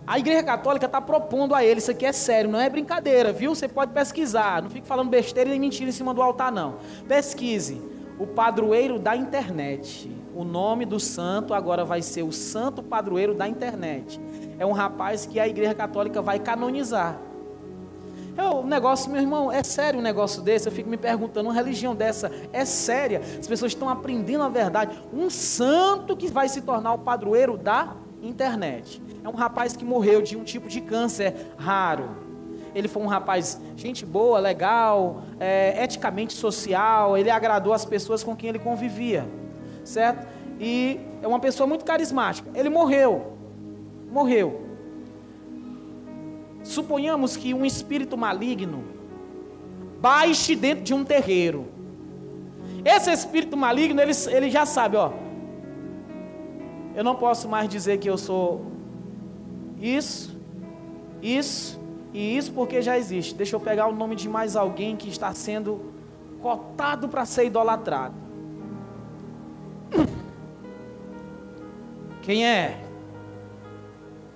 Speaker 1: A Igreja Católica está propondo a ele, isso aqui é sério, não é brincadeira, viu? Você pode pesquisar, não fique falando besteira e nem mentira em cima do altar, não. Pesquise, o padroeiro da internet. O nome do santo agora vai ser o santo padroeiro da internet. É um rapaz que a Igreja Católica vai canonizar. O negócio, meu irmão, é sério um negócio desse? Eu fico me perguntando, uma religião dessa é séria? As pessoas estão aprendendo a verdade. Um santo que vai se tornar o padroeiro da internet. É um rapaz que morreu de um tipo de câncer raro. Ele foi um rapaz, gente boa, legal, eticamente social. Ele agradou as pessoas com quem ele convivia, certo? E é uma pessoa muito carismática. Ele morreu. Suponhamos que um espírito maligno baixe dentro de um terreiro. Esse espírito maligno, ele já sabe, eu não posso mais dizer que eu sou isso e isso, porque já existe. Deixa eu pegar o nome de mais alguém que está sendo cotado para ser idolatrado. Quem é?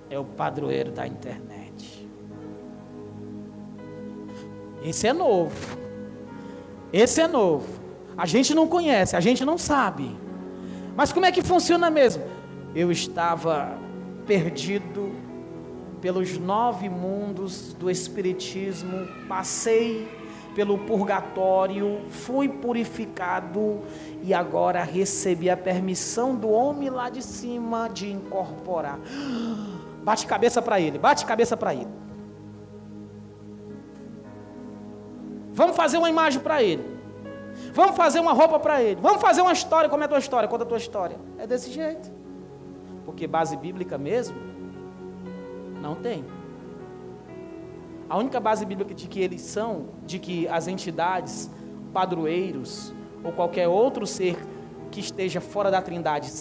Speaker 1: É o padroeiro da internet. Esse é novo. A gente não conhece, a gente não sabe. Mas como é que funciona mesmo? Eu estava perdido pelos 9 mundos do espiritismo, passei pelo purgatório, fui purificado e agora recebi a permissão do homem lá de cima de incorporar. Bate cabeça para ele. Vamos fazer uma imagem para ele. Vamos fazer uma roupa para ele. Vamos fazer uma história. Como é a tua história? Conta a tua história. É desse jeito. Porque base bíblica mesmo não tem. A única base bíblica de que as entidades, padroeiros ou qualquer outro ser que esteja fora da Trindade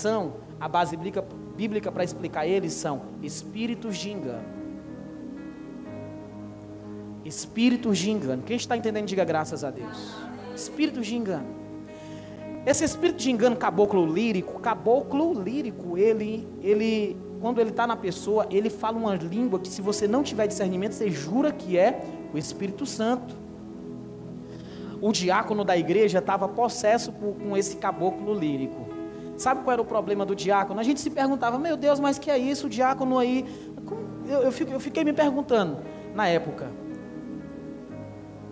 Speaker 1: a base bíblica para explicar eles são espíritos de engano. Espíritos de engano. Quem está entendendo, diga graças a Deus. Espíritos de engano. Esse espírito de engano caboclo lírico, ele quando ele está na pessoa, ele fala uma língua que, se você não tiver discernimento, você jura que é o Espírito Santo. O diácono da igreja estava possesso com esse caboclo lírico. Sabe qual era o problema do diácono? A gente se perguntava, meu Deus, mas que é isso, o diácono aí? Eu fiquei me perguntando na época.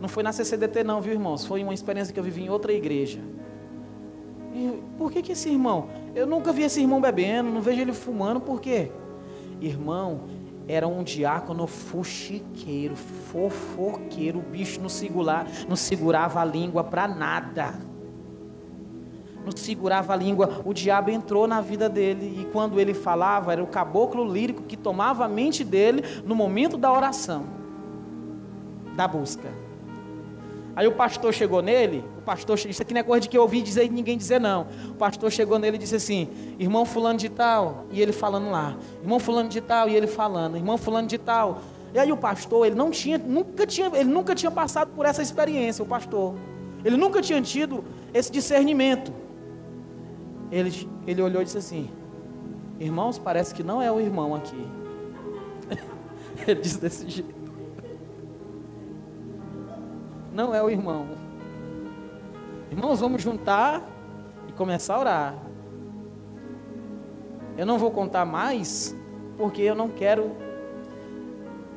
Speaker 1: Não foi na CCDT não, viu, irmãos? Foi uma experiência que eu vivi em outra igreja. E por que esse irmão? Eu nunca vi esse irmão bebendo, não vejo ele fumando, por quê? Irmão, era um diácono fuxiqueiro, fofoqueiro, o bicho não segurava a língua para nada. Não segurava a língua, o diabo entrou na vida dele, e quando ele falava, era o caboclo lírico que tomava a mente dele no momento da oração, da busca. Aí o pastor chegou nele, isso aqui não é coisa de que eu ouvi dizer e ninguém dizer não. O pastor chegou nele e disse assim, irmão fulano de tal, e ele falando lá, irmão fulano de tal, e ele falando, irmão fulano de tal. E aí o pastor, ele nunca tinha passado por essa experiência, o pastor. Ele nunca tinha tido esse discernimento. Ele olhou e disse assim, irmãos, parece que não é o irmão aqui. Ele disse desse jeito. Não é o irmão. Irmãos, vamos juntar e começar a orar. Eu não vou contar mais, porque eu não quero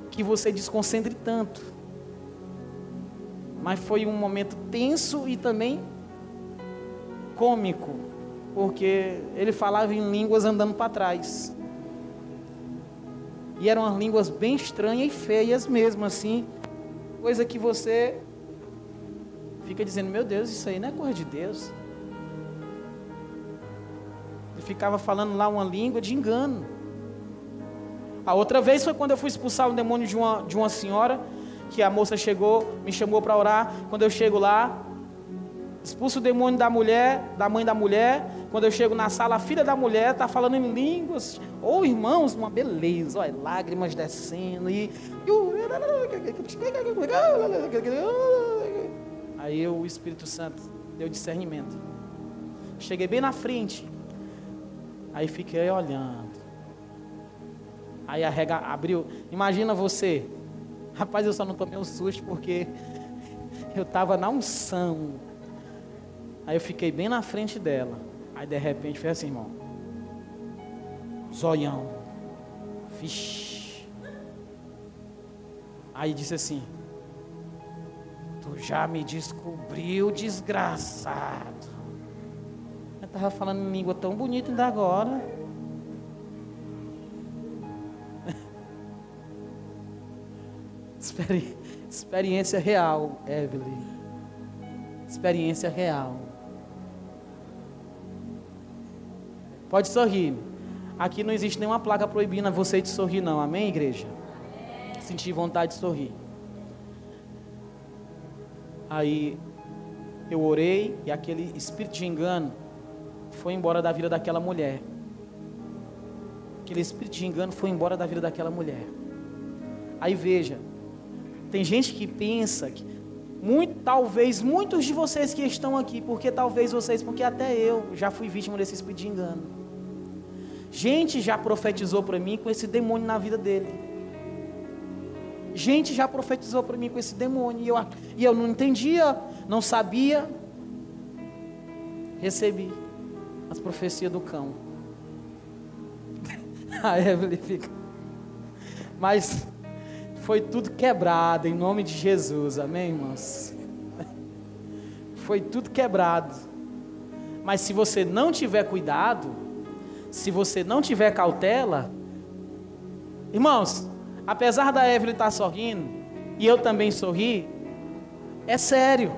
Speaker 1: que você desconcentre tanto. Mas foi um momento tenso e também cômico, porque ele falava em línguas andando para trás. E eram as línguas bem estranhas e feias mesmo, assim. coisa que você fica dizendo, meu Deus, isso aí não é coisa de Deus. Ele ficava falando lá uma língua de engano. A outra vez foi quando eu fui expulsar o demônio de uma senhora, que a moça chegou, me chamou para orar. Quando eu chego lá, expulso o demônio da mulher, da mãe da mulher. Quando eu chego na sala, a filha da mulher está falando em línguas. Ô irmãos, uma beleza, olha, lágrimas descendo. Aí o Espírito Santo deu discernimento. Cheguei bem na frente. Aí fiquei olhando. Aí a rega abriu. Imagina você. Rapaz, eu só não tomei um susto porque eu estava na unção. Aí eu fiquei bem na frente dela. Aí de repente foi assim, irmão. Zoião. Vixe. Aí disse assim: tu já me descobriu, desgraçado. Eu estava falando em língua tão bonita ainda agora. Experiência real, Evelyn. Experiência real. Pode sorrir. Aqui não existe nenhuma placa proibindo você de sorrir, não. Amém, igreja? Senti vontade de sorrir. Aí eu orei e aquele espírito de engano foi embora da vida daquela mulher. Aquele espírito de engano foi embora da vida daquela mulher. Aí veja, tem gente que pensa que talvez muitos de vocês que estão aqui, porque até eu já fui vítima desse espírito de engano. Gente já profetizou para mim com esse demônio na vida dele. Gente já profetizou para mim com esse demônio e eu não entendia, não sabia. Recebi as profecias do cão. A Evelyn fica. Mas foi tudo quebrado em nome de Jesus, amém, irmãos? Foi tudo quebrado. Mas se você não tiver cuidado, se você não tiver cautela, irmãos, apesar da Evelyn estar sorrindo, e eu também sorri, é sério,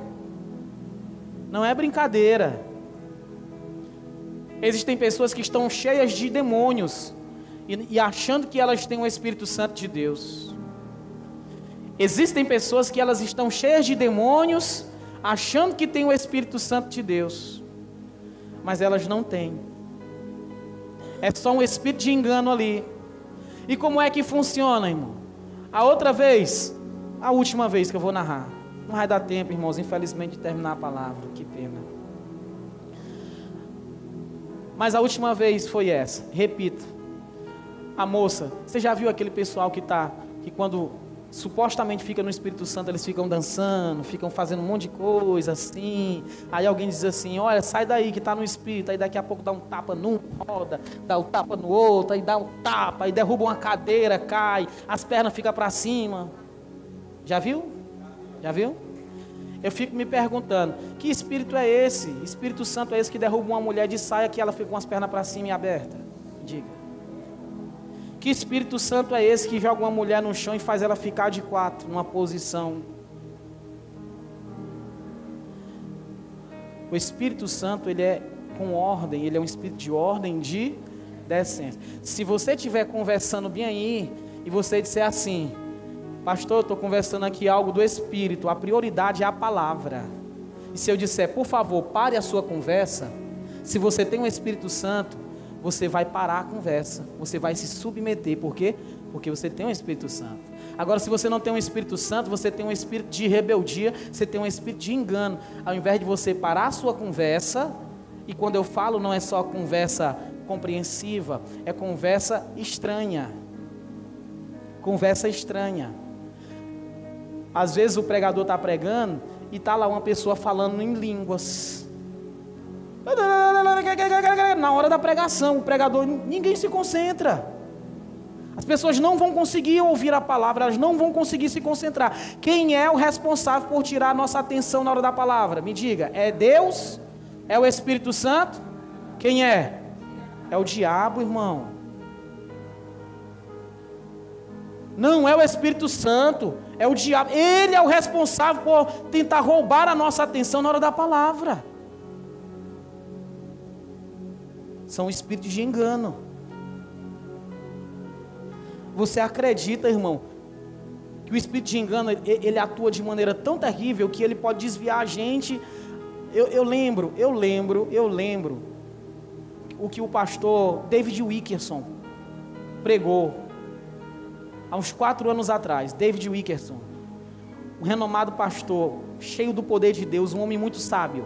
Speaker 1: não é brincadeira. Existem pessoas que estão cheias de demônios, e achando que elas têm o Espírito Santo de Deus. Existem pessoas que elas estão cheias de demônios, achando que têm o Espírito Santo de Deus, mas elas não têm. É só um espírito de engano ali. E como é que funciona, irmão? A última vez que eu vou narrar. Não vai dar tempo, irmãos, infelizmente, de terminar a palavra. Que pena. Mas a última vez foi essa. Repito. A moça, você já viu aquele pessoal que quando supostamente fica no Espírito Santo, eles ficam dançando, ficam fazendo um monte de coisa assim. Aí alguém diz assim: olha, sai daí que está no Espírito. Aí daqui a pouco dá um tapa num, roda, dá um tapa no outro, aí dá um tapa, aí derruba uma cadeira, cai, as pernas ficam para cima. Já viu? Já viu? Eu fico me perguntando, que espírito é esse? Espírito Santo é esse que derruba uma mulher de saia que ela fica com as pernas para cima e aberta? Diga. Que Espírito Santo é esse que joga uma mulher no chão e faz ela ficar de quatro, numa posição? O Espírito Santo, ele é com ordem, ele é um espírito de ordem, de decência. Se você estiver conversando bem aí, e você disser assim: pastor, eu estou conversando aqui algo do Espírito, a prioridade é a palavra. E se eu disser, por favor, pare a sua conversa, se você tem o Espírito Santo, você vai parar a conversa, você vai se submeter. Por quê? Porque você tem o Espírito Santo. Agora, se você não tem um Espírito Santo, você tem um espírito de rebeldia, você tem um espírito de engano. Ao invés de você parar a sua conversa, e quando eu falo não é só conversa compreensiva, é conversa estranha. Conversa estranha. Às vezes o pregador está pregando e está lá uma pessoa falando em línguas. Na hora da pregação, o pregador, ninguém se concentra. As pessoas não vão conseguir ouvir a palavra, elas não vão conseguir se concentrar. Quem é o responsável por tirar a nossa atenção na hora da palavra? Me diga, é Deus? É o Espírito Santo? Quem é? É o diabo, irmão. Não é o Espírito Santo, é o diabo. Ele é o responsável por tentar roubar a nossa atenção na hora da palavra. São espíritos de engano. Você acredita, irmão, que o espírito de engano, ele atua de maneira tão terrível que ele pode desviar a gente. Eu lembro o que o pastor David Wilkerson pregou há uns 4 anos atrás. David Wilkerson, um renomado pastor, cheio do poder de Deus, um homem muito sábio.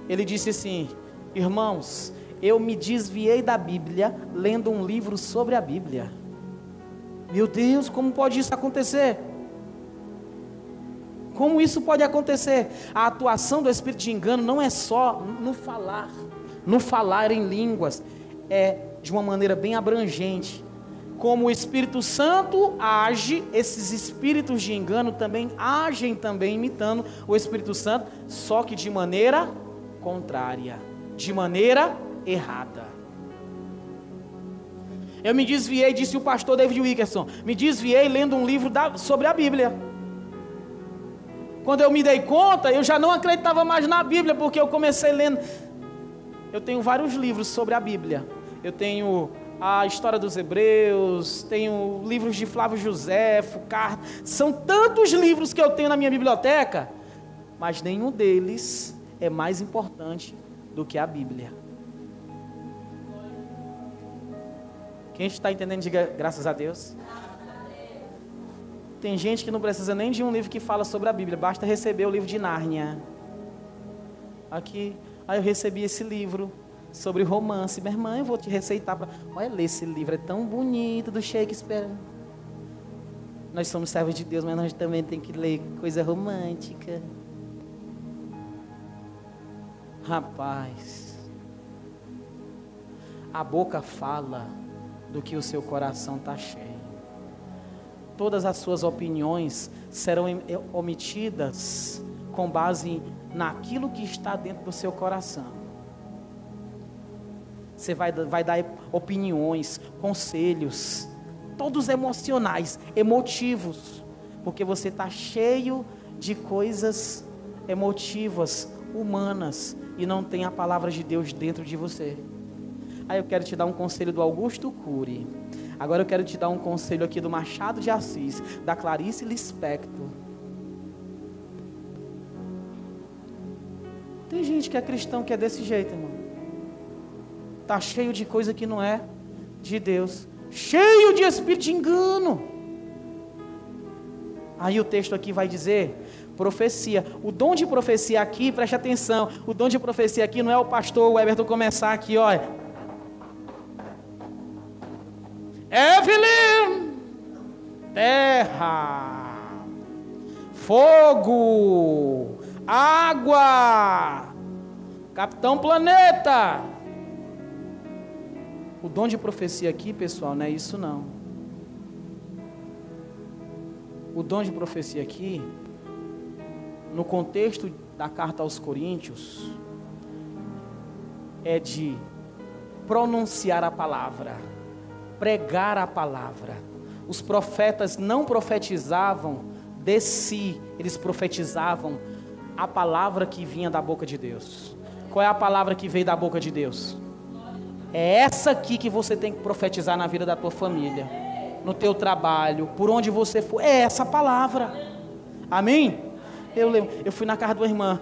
Speaker 1: Ele disse assim: irmãos, eu me desviei da Bíblia lendo um livro sobre a Bíblia. Meu Deus, como pode isso acontecer? Como isso pode acontecer? A atuação do espírito de engano não é só no falar em línguas, é de uma maneira bem abrangente. Como o Espírito Santo age, esses espíritos de engano também agem também imitando o Espírito Santo, só que de maneira contrária, de maneira errada. Eu me desviei, disse o pastor David Wilkerson, me desviei lendo um livro sobre a Bíblia. Quando eu me dei conta, eu já não acreditava mais na Bíblia, porque eu comecei lendo. Eu tenho vários livros sobre a Bíblia. Eu tenho a História dos Hebreus, tenho livros de Flávio Joséfo, cartas. São tantos livros que eu tenho na minha biblioteca, mas nenhum deles é mais importante do que a Bíblia. Quem está entendendo, diga graças a Deus. Tem gente que não precisa nem de um livro que fala sobre a Bíblia, basta receber o livro de Nárnia. Aqui, aí eu recebi esse livro sobre romance. Minha irmã, eu vou te receitar para... Olha, ler esse livro, é tão bonito, do Shakespeare. Nós somos servos de Deus, mas nós também temos que ler coisa romântica. Rapaz, a boca fala do que o seu coração está cheio. Todas as suas opiniões serão omitidas com base naquilo que está dentro do seu coração. Você vai dar opiniões, conselhos, todos emocionais, emotivos, porque você está cheio de coisas emotivas, humanas, e não tem a palavra de Deus dentro de você. Aí eu quero te dar um conselho do Augusto Cury. Agora eu quero te dar um conselho aqui do Machado de Assis, da Clarice Lispector. Tem gente que é cristão que é desse jeito, irmão. Está cheio de coisa que não é de Deus. Cheio de espírito de engano. Aí o texto aqui vai dizer, profecia. O dom de profecia aqui, preste atenção. O dom de profecia aqui não é o pastor Everton começar aqui, olha. Evelyn, terra, fogo, água, Capitão Planeta. O dom de profecia aqui, pessoal, não é isso não. O dom de profecia aqui, no contexto da carta aos Coríntios, é de pronunciar a palavra, pregar a palavra. Os profetas não profetizavam de si, eles profetizavam a palavra que vinha da boca de Deus. Qual é a palavra que veio da boca de Deus? É essa aqui que você tem que profetizar na vida da tua família, no teu trabalho, por onde você for. É essa palavra. Amém? Eu fui na casa de uma irmã.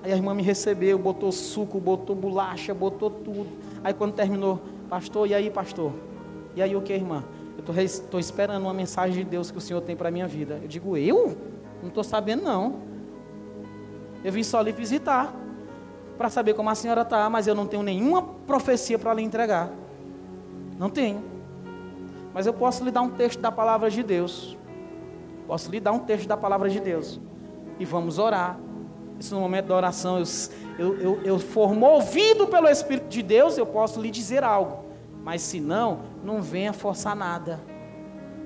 Speaker 1: Aí a irmã me recebeu, botou suco, botou bolacha, botou tudo. Aí quando terminou, pastor, e aí, pastor? E aí o que, irmã? Eu estou esperando uma mensagem de Deus que o Senhor tem para a minha vida. Eu digo, eu? Não estou sabendo não. Eu vim só lhe visitar, para saber como a senhora está, mas eu não tenho nenhuma profecia para lhe entregar. Não tenho. Mas eu posso lhe dar um texto da palavra de Deus. Posso lhe dar um texto da palavra de Deus. E vamos orar. Isso no momento da oração, eu for movido pelo Espírito de Deus, eu posso lhe dizer algo. Mas se não, não venha forçar nada.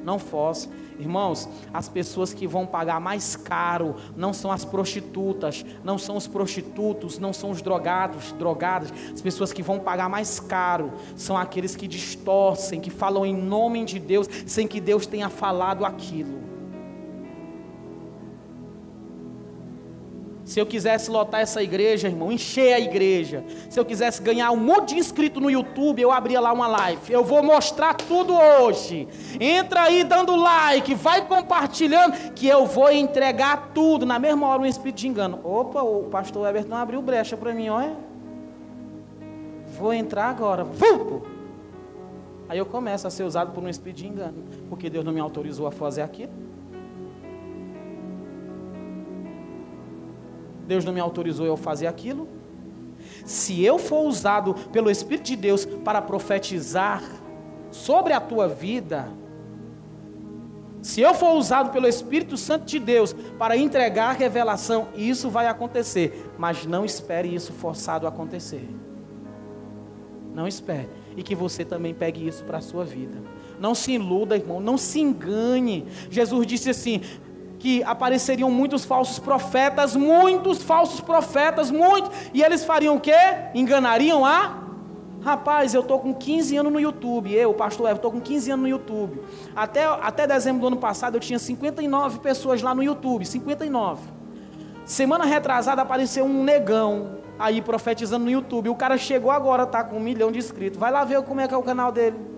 Speaker 1: Não force. Irmãos, as pessoas que vão pagar mais caro não são as prostitutas, não são os prostitutos, não são os drogadas. As pessoas que vão pagar mais caro são aqueles que distorcem, que falam em nome de Deus, sem que Deus tenha falado aquilo. Se eu quisesse lotar essa igreja, irmão, encher a igreja, se eu quisesse ganhar um monte de inscrito no YouTube, eu abria lá uma live. Eu vou mostrar tudo hoje. Entra aí dando like, vai compartilhando, que eu vou entregar tudo. Na mesma hora um espírito de engano. Opa, o pastor Everton abriu brecha para mim, olha. Vou entrar agora. Aí eu começo a ser usado por um espírito de engano, porque Deus não me autorizou a fazer aquilo. Deus não me autorizou eu fazer aquilo. Se eu for usado pelo Espírito de Deus para profetizar sobre a tua vida, se eu for usado pelo Espírito Santo de Deus para entregar revelação, isso vai acontecer, mas não espere isso forçado a acontecer. Não espere. E que você também pegue isso para a sua vida. Não se iluda, irmão, não se engane. Jesus disse assim, que apareceriam muitos falsos profetas, e eles fariam o quê? Enganariam a? Rapaz, eu estou com 15 anos no YouTube, pastor Everton, estou com 15 anos no YouTube, até dezembro do ano passado eu tinha 59 pessoas lá no YouTube, 59, semana retrasada apareceu um negão, aí profetizando no YouTube, o cara chegou agora, está com 1 milhão de inscritos, vai lá ver como é que é o canal dele.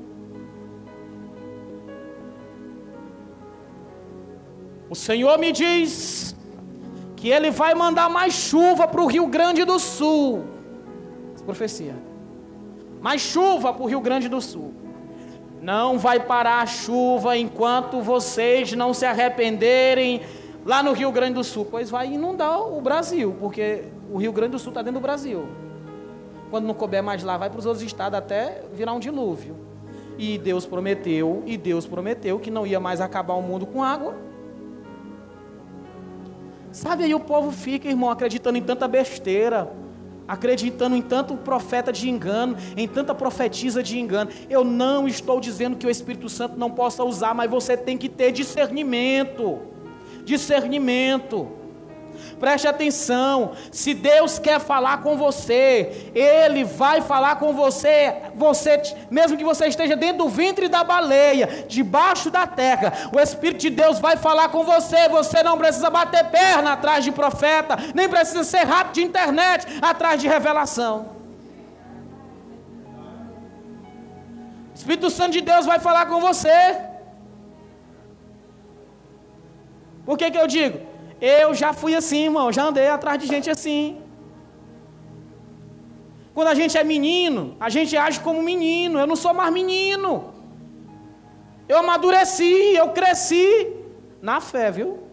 Speaker 1: O Senhor me diz que Ele vai mandar mais chuva para o Rio Grande do Sul. Profecia. Mais chuva para o Rio Grande do Sul. Não vai parar a chuva enquanto vocês não se arrependerem lá no Rio Grande do Sul. Pois vai inundar o Brasil, porque o Rio Grande do Sul está dentro do Brasil. Quando não couber mais lá, vai para os outros estados até virar um dilúvio. E Deus prometeu que não ia mais acabar o mundo com água. Sabe, aí o povo fica, irmão, acreditando em tanta besteira, acreditando em tanto profeta de engano, em tanta profetisa de engano. Eu não estou dizendo que o Espírito Santo não possa usar, mas você tem que ter discernimento. Preste atenção, se Deus quer falar com você, Ele vai falar com você, mesmo que você esteja dentro do ventre da baleia, debaixo da terra, o Espírito de Deus vai falar com você. Você não precisa bater perna atrás de profeta, nem precisa ser rápido de internet atrás de revelação. O Espírito Santo de Deus vai falar com você. Por que eu digo? Eu já fui assim, irmão, já andei atrás de gente assim. Quando a gente é menino, a gente age como menino. Eu não sou mais menino. Eu amadureci, eu cresci na fé, viu?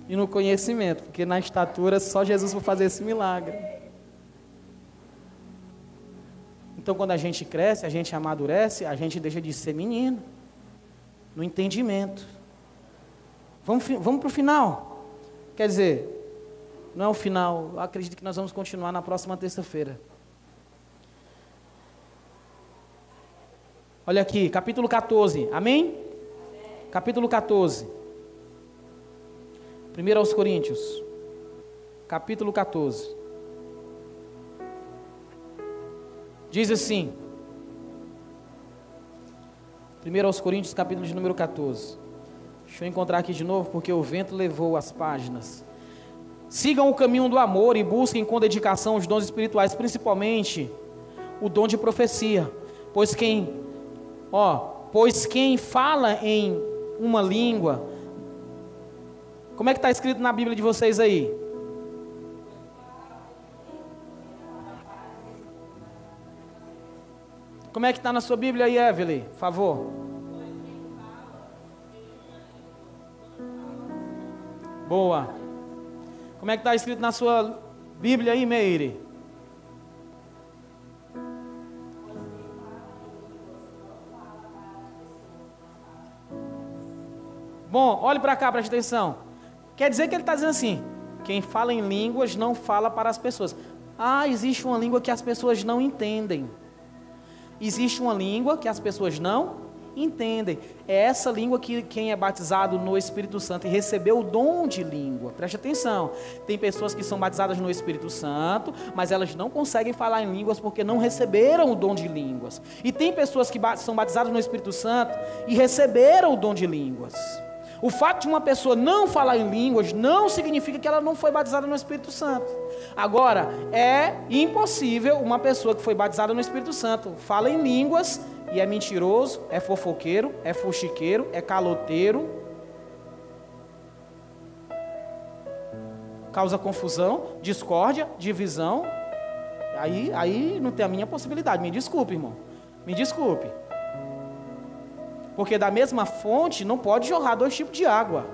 Speaker 1: E no conhecimento, porque na estatura só Jesus vai fazer esse milagre. Então quando a gente cresce, a gente amadurece, a gente deixa de ser menino. No entendimento. Vamos para o final. Quer dizer, não é o final. Eu acredito que nós vamos continuar na próxima terça-feira. Olha aqui, capítulo 14. Amém? Capítulo 14. 1 aos Coríntios. Capítulo 14. Diz assim. 1 aos Coríntios, capítulo de número 14. Deixa eu encontrar aqui de novo, porque o vento levou as páginas. Sigam o caminho do amor e busquem com dedicação os dons espirituais, principalmente o dom de profecia. Pois quem fala em uma língua... Como é que está escrito na Bíblia de vocês aí? Como é que está na sua Bíblia aí, Evelyn? Por favor. Boa. Como é que está escrito na sua Bíblia aí, Meire? Bom, olhe para cá, preste atenção. Quer dizer que ele está dizendo assim: quem fala em línguas não fala para as pessoas. Existe uma língua que as pessoas não entendem. Existe uma língua que as pessoas não entendem. É essa língua que quem é batizado no Espírito Santo e recebeu o dom de língua. Preste atenção. Tem pessoas que são batizadas no Espírito Santo, mas elas não conseguem falar em línguas porque não receberam o dom de línguas. E tem pessoas que são batizadas no Espírito Santo e receberam o dom de línguas. O fato de uma pessoa não falar em línguas não significa que ela não foi batizada no Espírito Santo. Agora, é impossível uma pessoa que foi batizada no Espírito Santo fala em línguas e é mentiroso, é fofoqueiro, é fuxiqueiro, é caloteiro, causa confusão, discórdia, divisão. Aí não tem a minha possibilidade. Me desculpe, irmão. Me desculpe. Porque da mesma fonte não pode jorrar 2 tipos de água.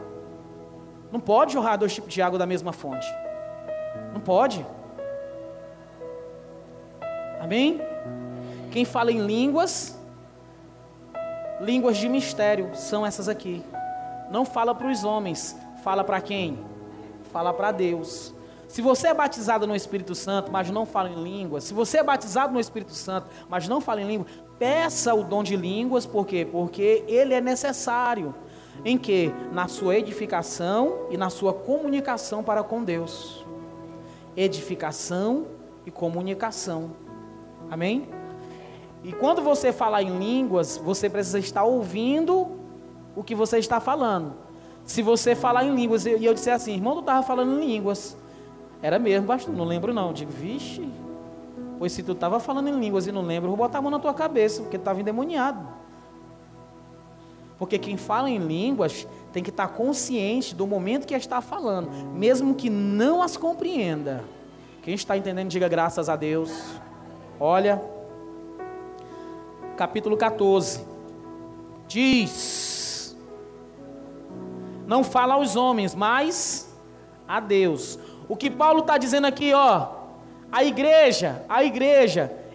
Speaker 1: Não pode jorrar 2 tipos de água da mesma fonte. Não pode. Amém? Quem fala em línguas, línguas de mistério, são essas aqui. Não fala para os homens. Fala para quem? Fala para Deus. Se você é batizado no Espírito Santo, mas não fala em línguas, se você é batizado no Espírito Santo, mas não fala em língua, peça o dom de línguas, por quê? Porque ele é necessário. Em quê? Na sua edificação e na sua comunicação para com Deus. Edificação e comunicação. Amém? E quando você falar em línguas, você precisa estar ouvindo o que você está falando. Se você falar em línguas e eu disser assim, irmão, tu estava falando em línguas. Era mesmo, pastor, não lembro não. Eu digo, vixe, pois se tu estava falando em línguas e não lembro, eu vou botar a mão na tua cabeça, porque tu estava endemoniado. Porque quem fala em línguas tem que estar consciente do momento que está falando, mesmo que não as compreenda. Quem está entendendo, diga graças a Deus. Olha, capítulo 14, diz, não fala aos homens, mas a Deus. O que Paulo está dizendo aqui, ó, a igreja,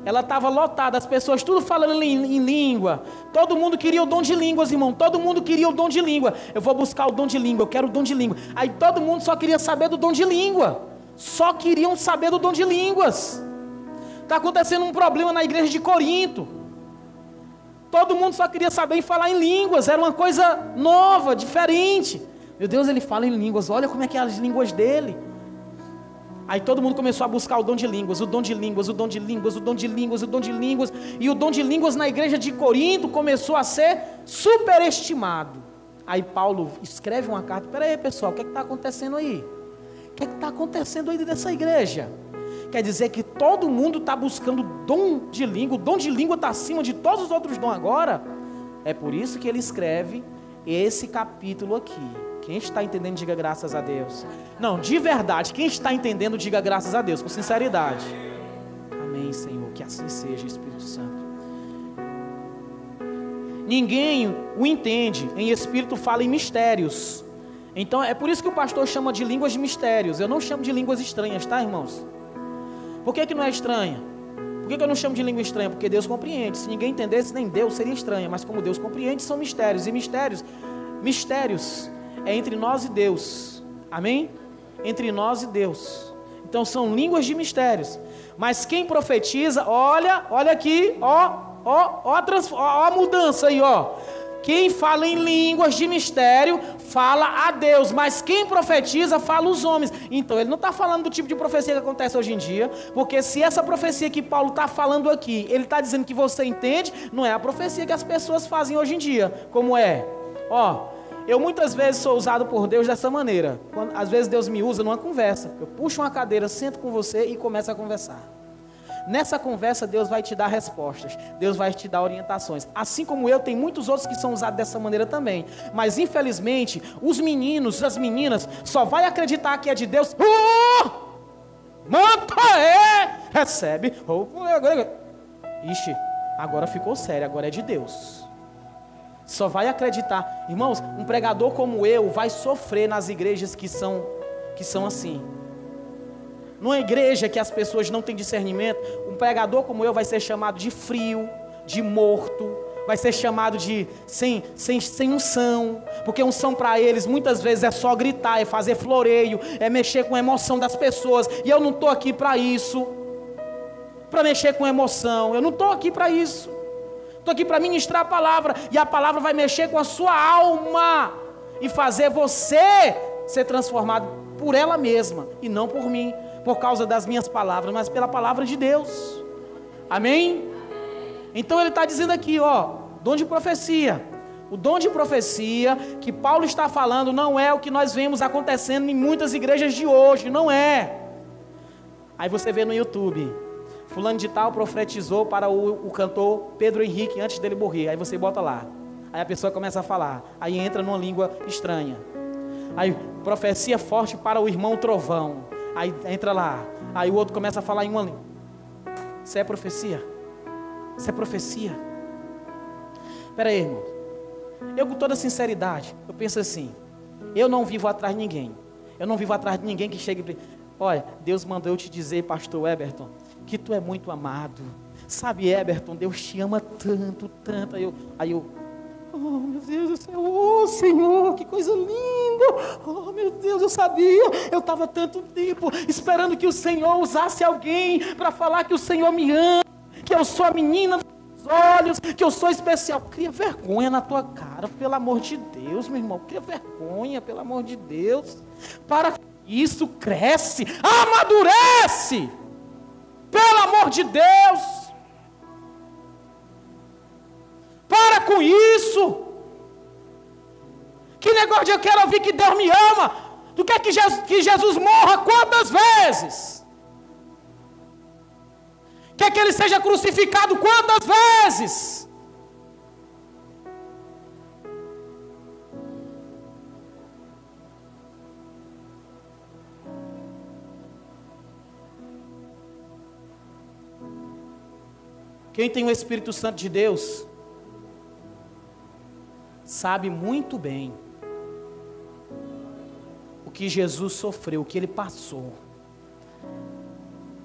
Speaker 1: ela estava lotada, as pessoas tudo falando em língua, todo mundo queria o dom de línguas, irmão, todo mundo queria o dom de língua, eu vou buscar o dom de língua, eu quero o dom de língua, aí todo mundo só queria saber do dom de língua, só queriam saber do dom de línguas. Está acontecendo um problema na igreja de Corinto, todo mundo só queria saber em falar em línguas, era uma coisa nova, diferente. Meu Deus, ele fala em línguas, olha como é que é as línguas dele. Aí todo mundo começou a buscar o dom de línguas, o dom de línguas, o dom de línguas, o dom de línguas, o dom de línguas. E o dom de línguas na igreja de Corinto começou a ser superestimado. Aí Paulo escreve uma carta, peraí pessoal, o que está acontecendo aí? O que está acontecendo aí dessa igreja? Quer dizer que todo mundo está buscando dom de língua, o dom de língua está acima de todos os outros dons agora? É por isso que ele escreve esse capítulo aqui. Quem está entendendo, diga graças a Deus. Não, de verdade, quem está entendendo, diga graças a Deus, com sinceridade. Amém, Senhor, que assim seja, Espírito Santo. Ninguém o entende, em espírito fala em mistérios. Então, é por isso que o pastor chama de línguas de mistérios. Eu não chamo de línguas estranhas, tá, irmãos? Por que não é estranha? Por que eu não chamo de língua estranha? Porque Deus compreende. Se ninguém entendesse, nem Deus seria estranha. Mas como Deus compreende, são mistérios. E mistérios é entre nós e Deus, amém? Entre nós e Deus. Então são línguas de mistérios. Mas quem profetiza, olha aqui, ó a mudança aí, ó. Quem fala em línguas de mistério, fala a Deus. Mas quem profetiza, fala os homens. Então ele não está falando do tipo de profecia que acontece hoje em dia. Porque se essa profecia que Paulo está falando aqui, ele está dizendo que você entende, não é a profecia que as pessoas fazem hoje em dia. Como é? Ó, eu muitas vezes sou usado por Deus dessa maneira. Às vezes Deus me usa numa conversa. Eu puxo uma cadeira, sento com você e começo a conversar. Nessa conversa Deus vai te dar respostas. Deus vai te dar orientações. Assim como eu, tem muitos outros que são usados dessa maneira também. Mas infelizmente, os meninos, as meninas, só vai acreditar que é de Deus. Recebe. Ixi, agora ficou sério, agora é de Deus. Só vai acreditar. Irmãos, um pregador como eu vai sofrer nas igrejas que são assim. Numa igreja que as pessoas não têm discernimento, um pregador como eu vai ser chamado de frio, de morto, vai ser chamado de sem unção, porque unção para eles muitas vezes é só gritar, é fazer floreio, é mexer com a emoção das pessoas, e eu não estou aqui para isso, para mexer com a emoção, eu não estou aqui para isso. Estou aqui para ministrar a palavra, e a palavra vai mexer com a sua alma e fazer você ser transformado por ela mesma e não por mim, por causa das minhas palavras, mas pela palavra de Deus. Amém? Então ele está dizendo aqui, dom de profecia. O dom de profecia que Paulo está falando não é o que nós vemos acontecendo em muitas igrejas de hoje, não é. Aí você vê no YouTube, fulano de tal profetizou para o cantor Pedro Henrique antes dele morrer. Aí você bota lá, aí a pessoa começa a falar, aí entra numa língua estranha. Aí profecia forte para o irmão Trovão, aí entra lá, aí o outro começa a falar em uma língua. Isso é profecia? Isso é profecia? Espera aí, irmão. Eu, com toda sinceridade, eu penso assim, eu não vivo atrás de ninguém. Eu não vivo atrás de ninguém que chegue e... Olha, Deus mandou eu te dizer, pastor Eberton, que tu é muito amado. Sabe, Eberton, Deus te ama tanto, tanto. Aí eu, oh meu Deus do céu, oh Senhor, que coisa linda. Oh meu Deus, eu sabia, eu estava tanto tempo esperando que o Senhor usasse alguém para falar que o Senhor me ama, que eu sou a menina dos olhos, que eu sou especial. Cria vergonha na tua cara, pelo amor de Deus, meu irmão, cria vergonha, pelo amor de Deus. Para isso, cresce, amadurece, pelo amor de Deus. Para com isso. Que negócio de eu quero ouvir que Deus me ama? Tu quer que Jesus morra quantas vezes? Quer que ele seja crucificado quantas vezes? Quem tem o Espírito Santo de Deus sabe muito bem o que Jesus sofreu, o que ele passou,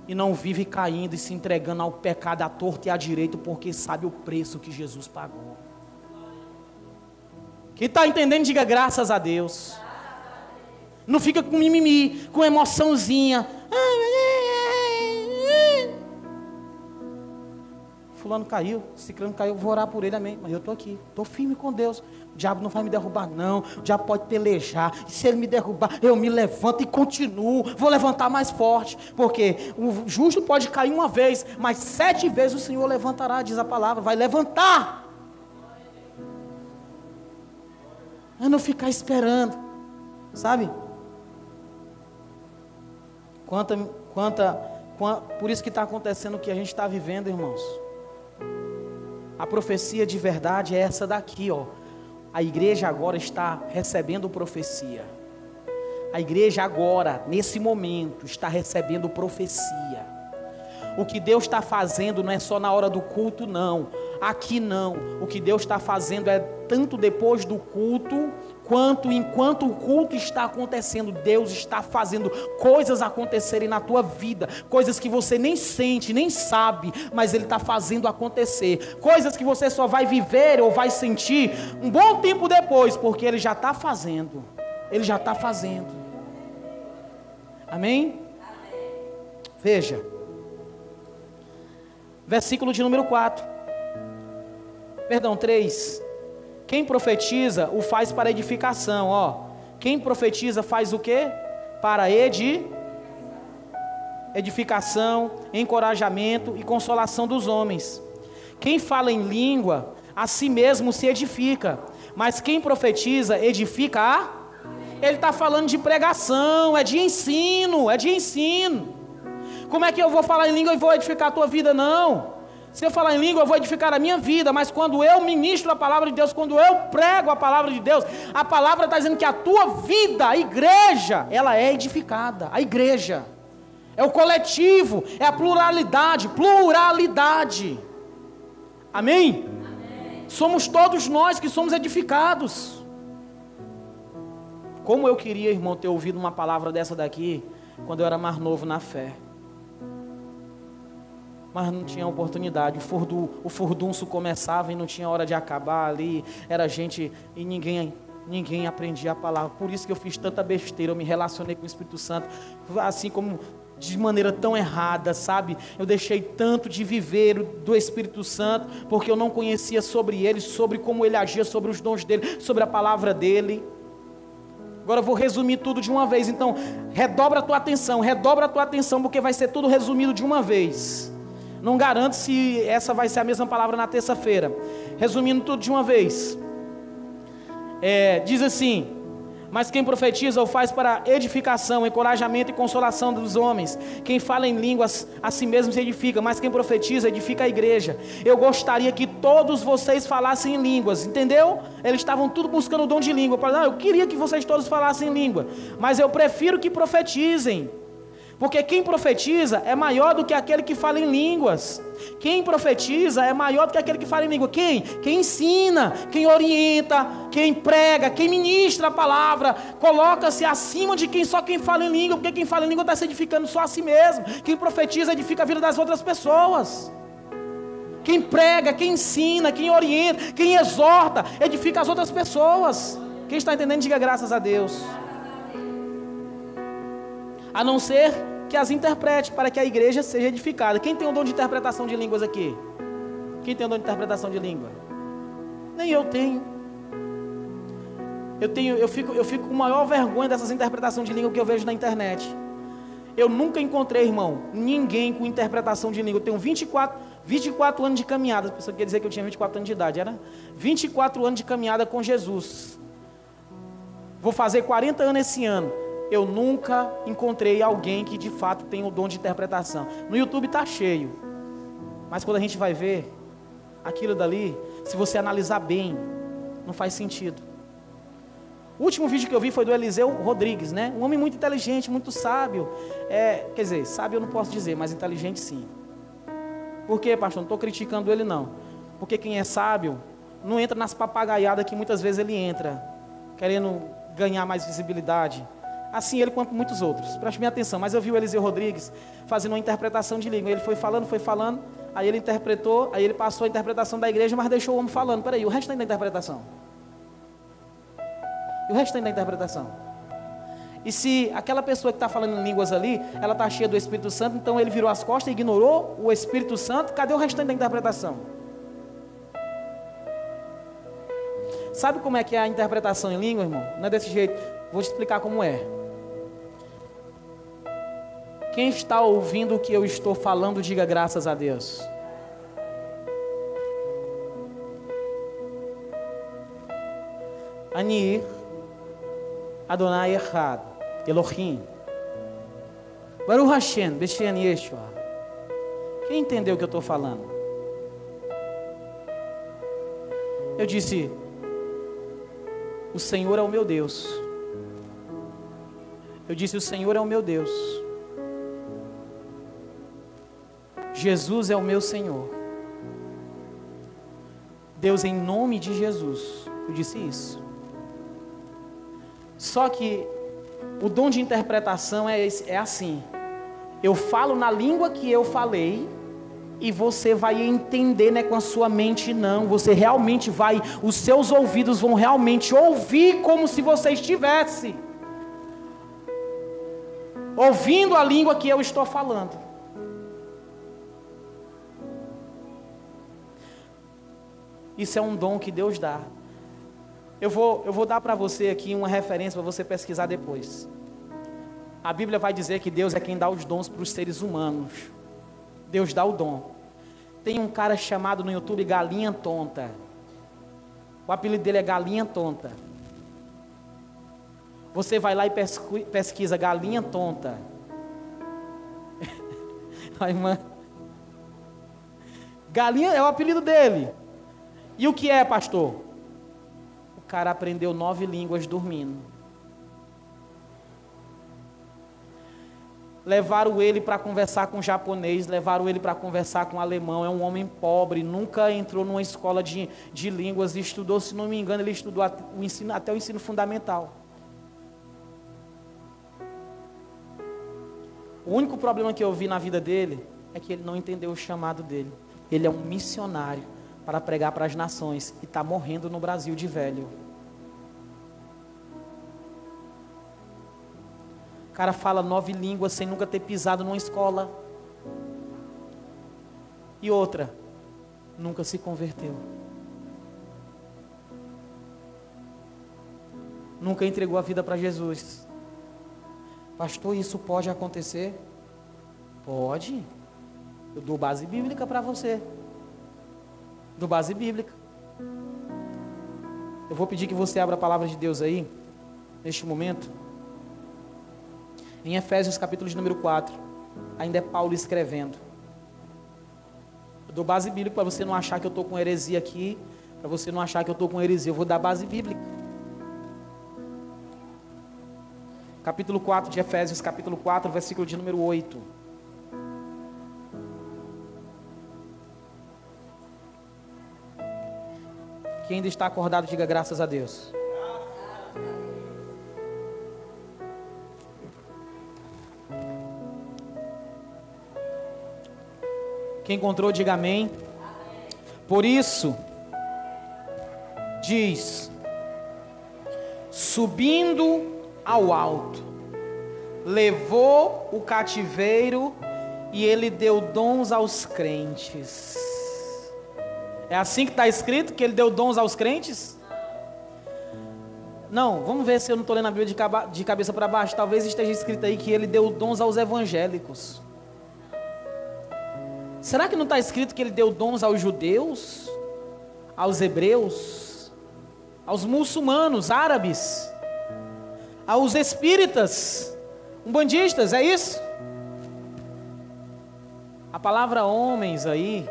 Speaker 1: e não vive caindo e se entregando ao pecado à torta e à direita, porque sabe o preço que Jesus pagou. Quem está entendendo, diga graças a Deus. Não fica com mimimi, com emoçãozinha. Fulano caiu, ciclano caiu, vou orar por ele, amém. Mas eu estou aqui, estou firme com Deus. O diabo não vai me derrubar não, o diabo pode pelejar. E se ele me derrubar, eu me levanto e continuo. Vou levantar mais forte, porque o justo pode cair uma vez, mas 7 vezes o Senhor levantará, diz a palavra, vai levantar. É não ficar esperando, sabe? Por isso que está acontecendo o que a gente está vivendo, irmãos. A profecia de verdade é essa daqui, A igreja agora está recebendo profecia. A igreja agora, nesse momento, está recebendo profecia. O que Deus está fazendo não é só na hora do culto, não. Aqui não. O que Deus está fazendo é tanto depois do culto, quanto enquanto o culto está acontecendo. Deus está fazendo coisas acontecerem na tua vida. Coisas que você nem sente, nem sabe, mas Ele está fazendo acontecer. Coisas que você só vai viver ou vai sentir um bom tempo depois, porque Ele já está fazendo. Ele já está fazendo. Amém? Veja. Versículo de número 3. Quem profetiza o faz para edificação, Quem profetiza faz o quê? Para edificação, encorajamento e consolação dos homens. Quem fala em língua, a si mesmo se edifica. Mas quem profetiza, edifica Ele está falando de pregação, é de ensino. Como é que eu vou falar em língua e vou edificar a tua vida? Não. Se eu falar em língua, eu vou edificar a minha vida. Mas quando eu ministro a palavra de Deus, quando eu prego a palavra de Deus, a palavra está dizendo que a tua vida, a igreja, ela é edificada. A igreja é o coletivo, é a pluralidade. Amém? Somos todos nós que somos edificados. Como eu queria, irmão, ter ouvido uma palavra dessa daqui quando eu era mais novo na fé. Mas não tinha oportunidade. O furdunço começava e não tinha hora de acabar ali. Era gente e ninguém ninguém aprendia a palavra. Por isso que eu fiz tanta besteira, eu me relacionei com o Espírito Santo, assim como de maneira tão errada, sabe? Eu deixei tanto de viver do Espírito Santo, porque eu não conhecia sobre ele, sobre como ele agia, sobre os dons dele, sobre a palavra dele. Agora eu vou resumir tudo de uma vez, então redobra a tua atenção, porque vai ser tudo resumido de uma vez. Não garanto se essa vai ser a mesma palavra na terça-feira. Resumindo tudo de uma vez. Diz assim: mas quem profetiza o faz para edificação, encorajamento e consolação dos homens. Quem fala em línguas a si mesmo se edifica, mas quem profetiza edifica a igreja. Eu gostaria que todos vocês falassem em línguas, entendeu? Eles estavam tudo buscando o dom de língua. Eu queria que vocês todos falassem em língua, mas eu prefiro que profetizem. Porque quem profetiza é maior do que aquele que fala em línguas. Quem profetiza é maior do que aquele que fala em língua. Quem? Quem ensina, quem orienta, quem prega, quem ministra a palavra. Coloca-se acima de quem fala em língua. Porque quem fala em língua está se edificando só a si mesmo. Quem profetiza edifica a vida das outras pessoas. Quem prega, quem ensina, quem orienta, quem exorta, edifica as outras pessoas. Quem está entendendo, diga graças a Deus. A não ser que as interprete, para que a igreja seja edificada. Quem tem o dom de interpretação de línguas aqui? Quem tem o dom de interpretação de língua? Nem eu tenho. Eu fico com maior vergonha dessas interpretações de língua que eu vejo na internet. Eu nunca encontrei, irmão, ninguém com interpretação de língua. Eu tenho 24 anos de caminhada. A pessoa quer dizer que eu tinha 24 anos de idade. Era 24 anos de caminhada com Jesus. Vou fazer 40 anos esse ano. Eu nunca encontrei alguém que de fato tem o dom de interpretação. No YouTube está cheio. Mas quando a gente vai ver aquilo dali, se você analisar bem, não faz sentido. O último vídeo que eu vi foi do Eliseu Rodrigues, né? Um homem muito inteligente, muito sábio. Quer dizer, sábio eu não posso dizer, mas inteligente sim. Por quê, pastor? Não estou criticando ele não. Porque quem é sábio não entra nas papagaiadas que muitas vezes ele entra, querendo ganhar mais visibilidade. Assim ele quanto muitos outros. Preste minha atenção. Mas eu vi o Eliseu Rodrigues fazendo uma interpretação de língua. Ele foi falando. Aí ele interpretou. Aí ele passou a interpretação da igreja, mas deixou o homem falando. Peraí, o restante da interpretação? E o restante da interpretação? E se aquela pessoa que está falando em línguas ali, ela está cheia do Espírito Santo, então ele virou as costas e ignorou o Espírito Santo, cadê o restante da interpretação? Sabe como é que é a interpretação em língua, irmão? Não é desse jeito. Vou te explicar como é. Quem está ouvindo o que eu estou falando, diga graças a Deus. Ani, Adonai Echad, Elohim, Baruch Hashem, Beshem Yeshua. Quem entendeu o que eu estou falando? Eu disse, o Senhor é o meu Deus. Eu disse, o Senhor é o meu Deus. Jesus é o meu Senhor. Deus em nome de Jesus. Eu disse isso. Só que o dom de interpretação é assim. Eu falo na língua que eu falei e você vai entender, né, com a sua mente, não. Você realmente vai, os seus ouvidos vão realmente ouvir como se você estivesse ouvindo a língua que eu estou falando. Isso é um dom que Deus dá. Eu vou dar para você aqui uma referência para você pesquisar depois. A Bíblia vai dizer que Deus é quem dá os dons para os seres humanos. Deus dá o dom. Tem um cara chamado no YouTube Galinha Tonta. O apelido dele é Galinha Tonta. Você vai lá e pesquisa Galinha Tonta. A irmã. Galinha é o apelido dele. E o que é, pastor? O cara aprendeu 9 línguas dormindo. Levaram ele para conversar com japonês, levaram ele para conversar com alemão. É um homem pobre, nunca entrou numa escola de línguas e estudou, se não me engano, ele estudou até o ensino fundamental. O único problema que eu vi na vida dele é que ele não entendeu o chamado dele. Ele é um missionário para pregar para as nações e está morrendo no Brasil de velho. O cara fala 9 línguas sem nunca ter pisado numa escola. E outra, nunca se converteu. Nunca entregou a vida para Jesus. Pastor, isso pode acontecer? Pode. Eu dou base bíblica para você. Dou base bíblica. Eu vou pedir que você abra a palavra de Deus aí, neste momento. Em Efésios capítulo de número 4. Ainda é Paulo escrevendo. Eu dou base bíblica para você não achar que eu estou com heresia aqui. Para você não achar que eu estou com heresia. Eu vou dar base bíblica. Capítulo 4 de Efésios, capítulo 4, versículo de número 8. Quem ainda está acordado, diga graças a Deus. Quem encontrou, diga amém. Por isso, diz: subindo ao alto, levou o cativeiro e ele deu dons aos crentes. É assim que está escrito, que ele deu dons aos crentes? Não, vamos ver se eu não estou lendo a Bíblia de cabeça para baixo. Talvez esteja escrito aí que ele deu dons aos evangélicos. Será que não está escrito que ele deu dons aos judeus, aos hebreus, aos muçulmanos, árabes, aos espíritas, umbandistas, é isso? A palavra homens aí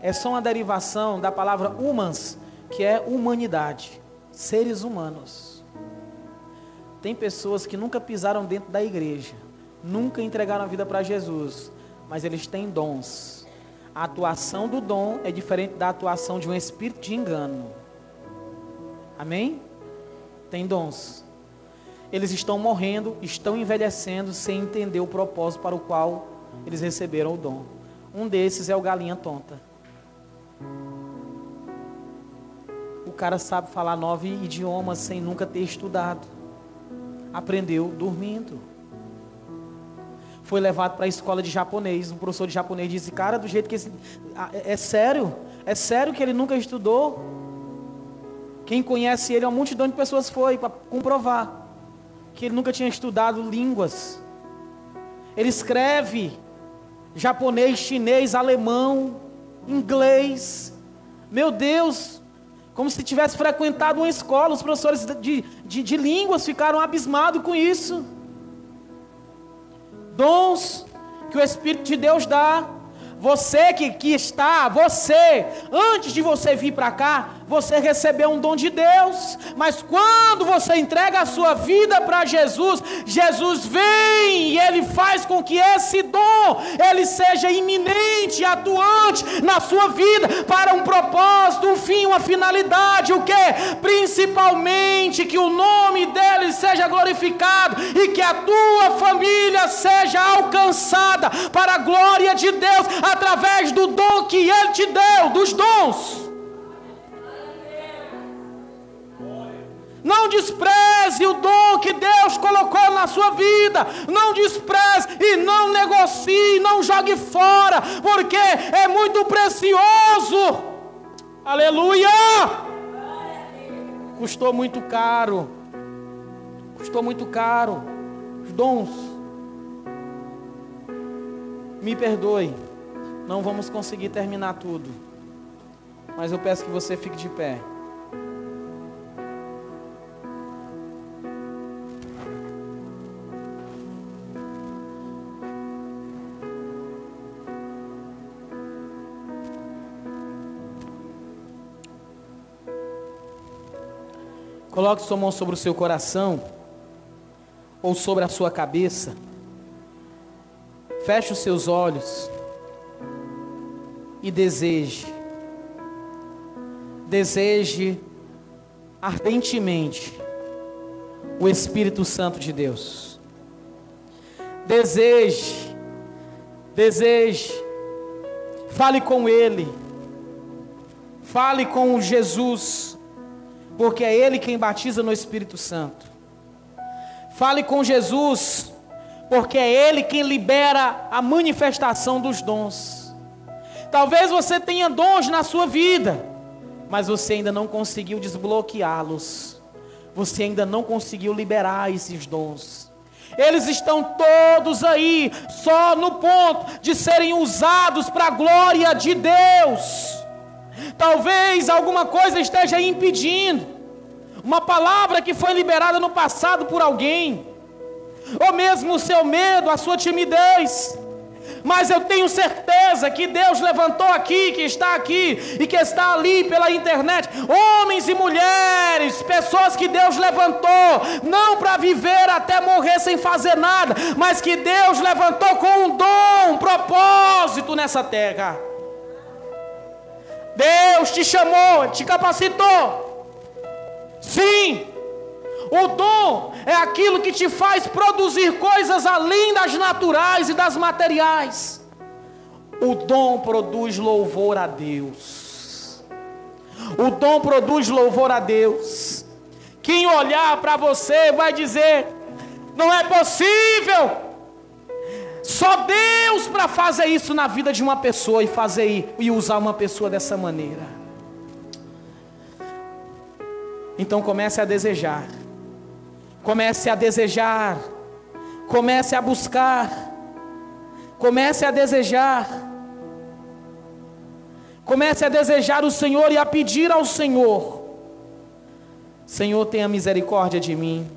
Speaker 1: é só uma derivação da palavra humans, que é humanidade, seres humanos. Tem pessoas que nunca pisaram dentro da igreja, nunca entregaram a vida para Jesus, mas eles têm dons. A atuação do dom é diferente da atuação de um espírito de engano. Amém? Tem dons. Eles estão morrendo, estão envelhecendo sem entender o propósito para o qual eles receberam o dom. Um desses é o galinha tonta. O cara sabe falar 9 idiomas sem nunca ter estudado. Aprendeu dormindo. Foi levado para a escola de japonês. Um professor de japonês disse: cara, do jeito que esse... É sério que ele nunca estudou? Quem conhece ele, uma multidão de pessoas foi para comprovar que ele nunca tinha estudado línguas. Ele escreve japonês, chinês, alemão, inglês. Meu Deus, como se tivesse frequentado uma escola. Os professores de línguas ficaram abismados com isso. Dons que o Espírito de Deus dá. Você que está, antes de você vir para cá, você recebeu um dom de Deus, mas quando você entrega a sua vida para Jesus, Jesus vem e Ele faz com que esse dom, ele seja iminente, atuante na sua vida, para um propósito, um fim, uma finalidade, o que? Principalmente que o nome dele seja glorificado, e que a tua família seja alcançada, para a glória de Deus, através do dom que Ele te deu, dos dons. Não despreze o dom que Deus colocou na sua vida. Não despreze e não negocie, não jogue fora, porque é muito precioso. Aleluia! Custou muito caro. Custou muito caro. Os dons. Me perdoe. Não vamos conseguir terminar tudo, mas eu peço que você fique de pé. Coloque sua mão sobre o seu coração, ou sobre a sua cabeça. Feche os seus olhos e deseje ardentemente o Espírito Santo de Deus. Deseje, fale com Ele, fale com Jesus, porque é Ele quem batiza no Espírito Santo. Fale com Jesus, porque é Ele quem libera a manifestação dos dons. Talvez você tenha dons na sua vida, mas você ainda não conseguiu desbloqueá-los. Você ainda não conseguiu liberar esses dons. Eles estão todos aí, só no ponto de serem usados para a glória de Deus. Talvez alguma coisa esteja impedindo. Uma palavra que foi liberada no passado por alguém, ou mesmo o seu medo, a sua timidez. Mas eu tenho certeza que Deus levantou aqui, que está aqui e que está ali pela internet, homens e mulheres, pessoas que Deus levantou, não para viver até morrer sem fazer nada, mas que Deus levantou com um dom, um propósito nessa terra. Deus te chamou, te capacitou. Sim, o dom é aquilo que te faz produzir coisas além das naturais e das materiais. O dom produz louvor a Deus. O dom produz louvor a Deus. Quem olhar para você vai dizer: não é possível. Só Deus para fazer isso na vida de uma pessoa e usar uma pessoa dessa maneira. Então comece a desejar. Comece a desejar. Comece a buscar. Comece a desejar. Comece a desejar o Senhor e a pedir ao Senhor: Senhor, tenha misericórdia de mim.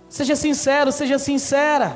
Speaker 1: Seja sincero, seja sincera.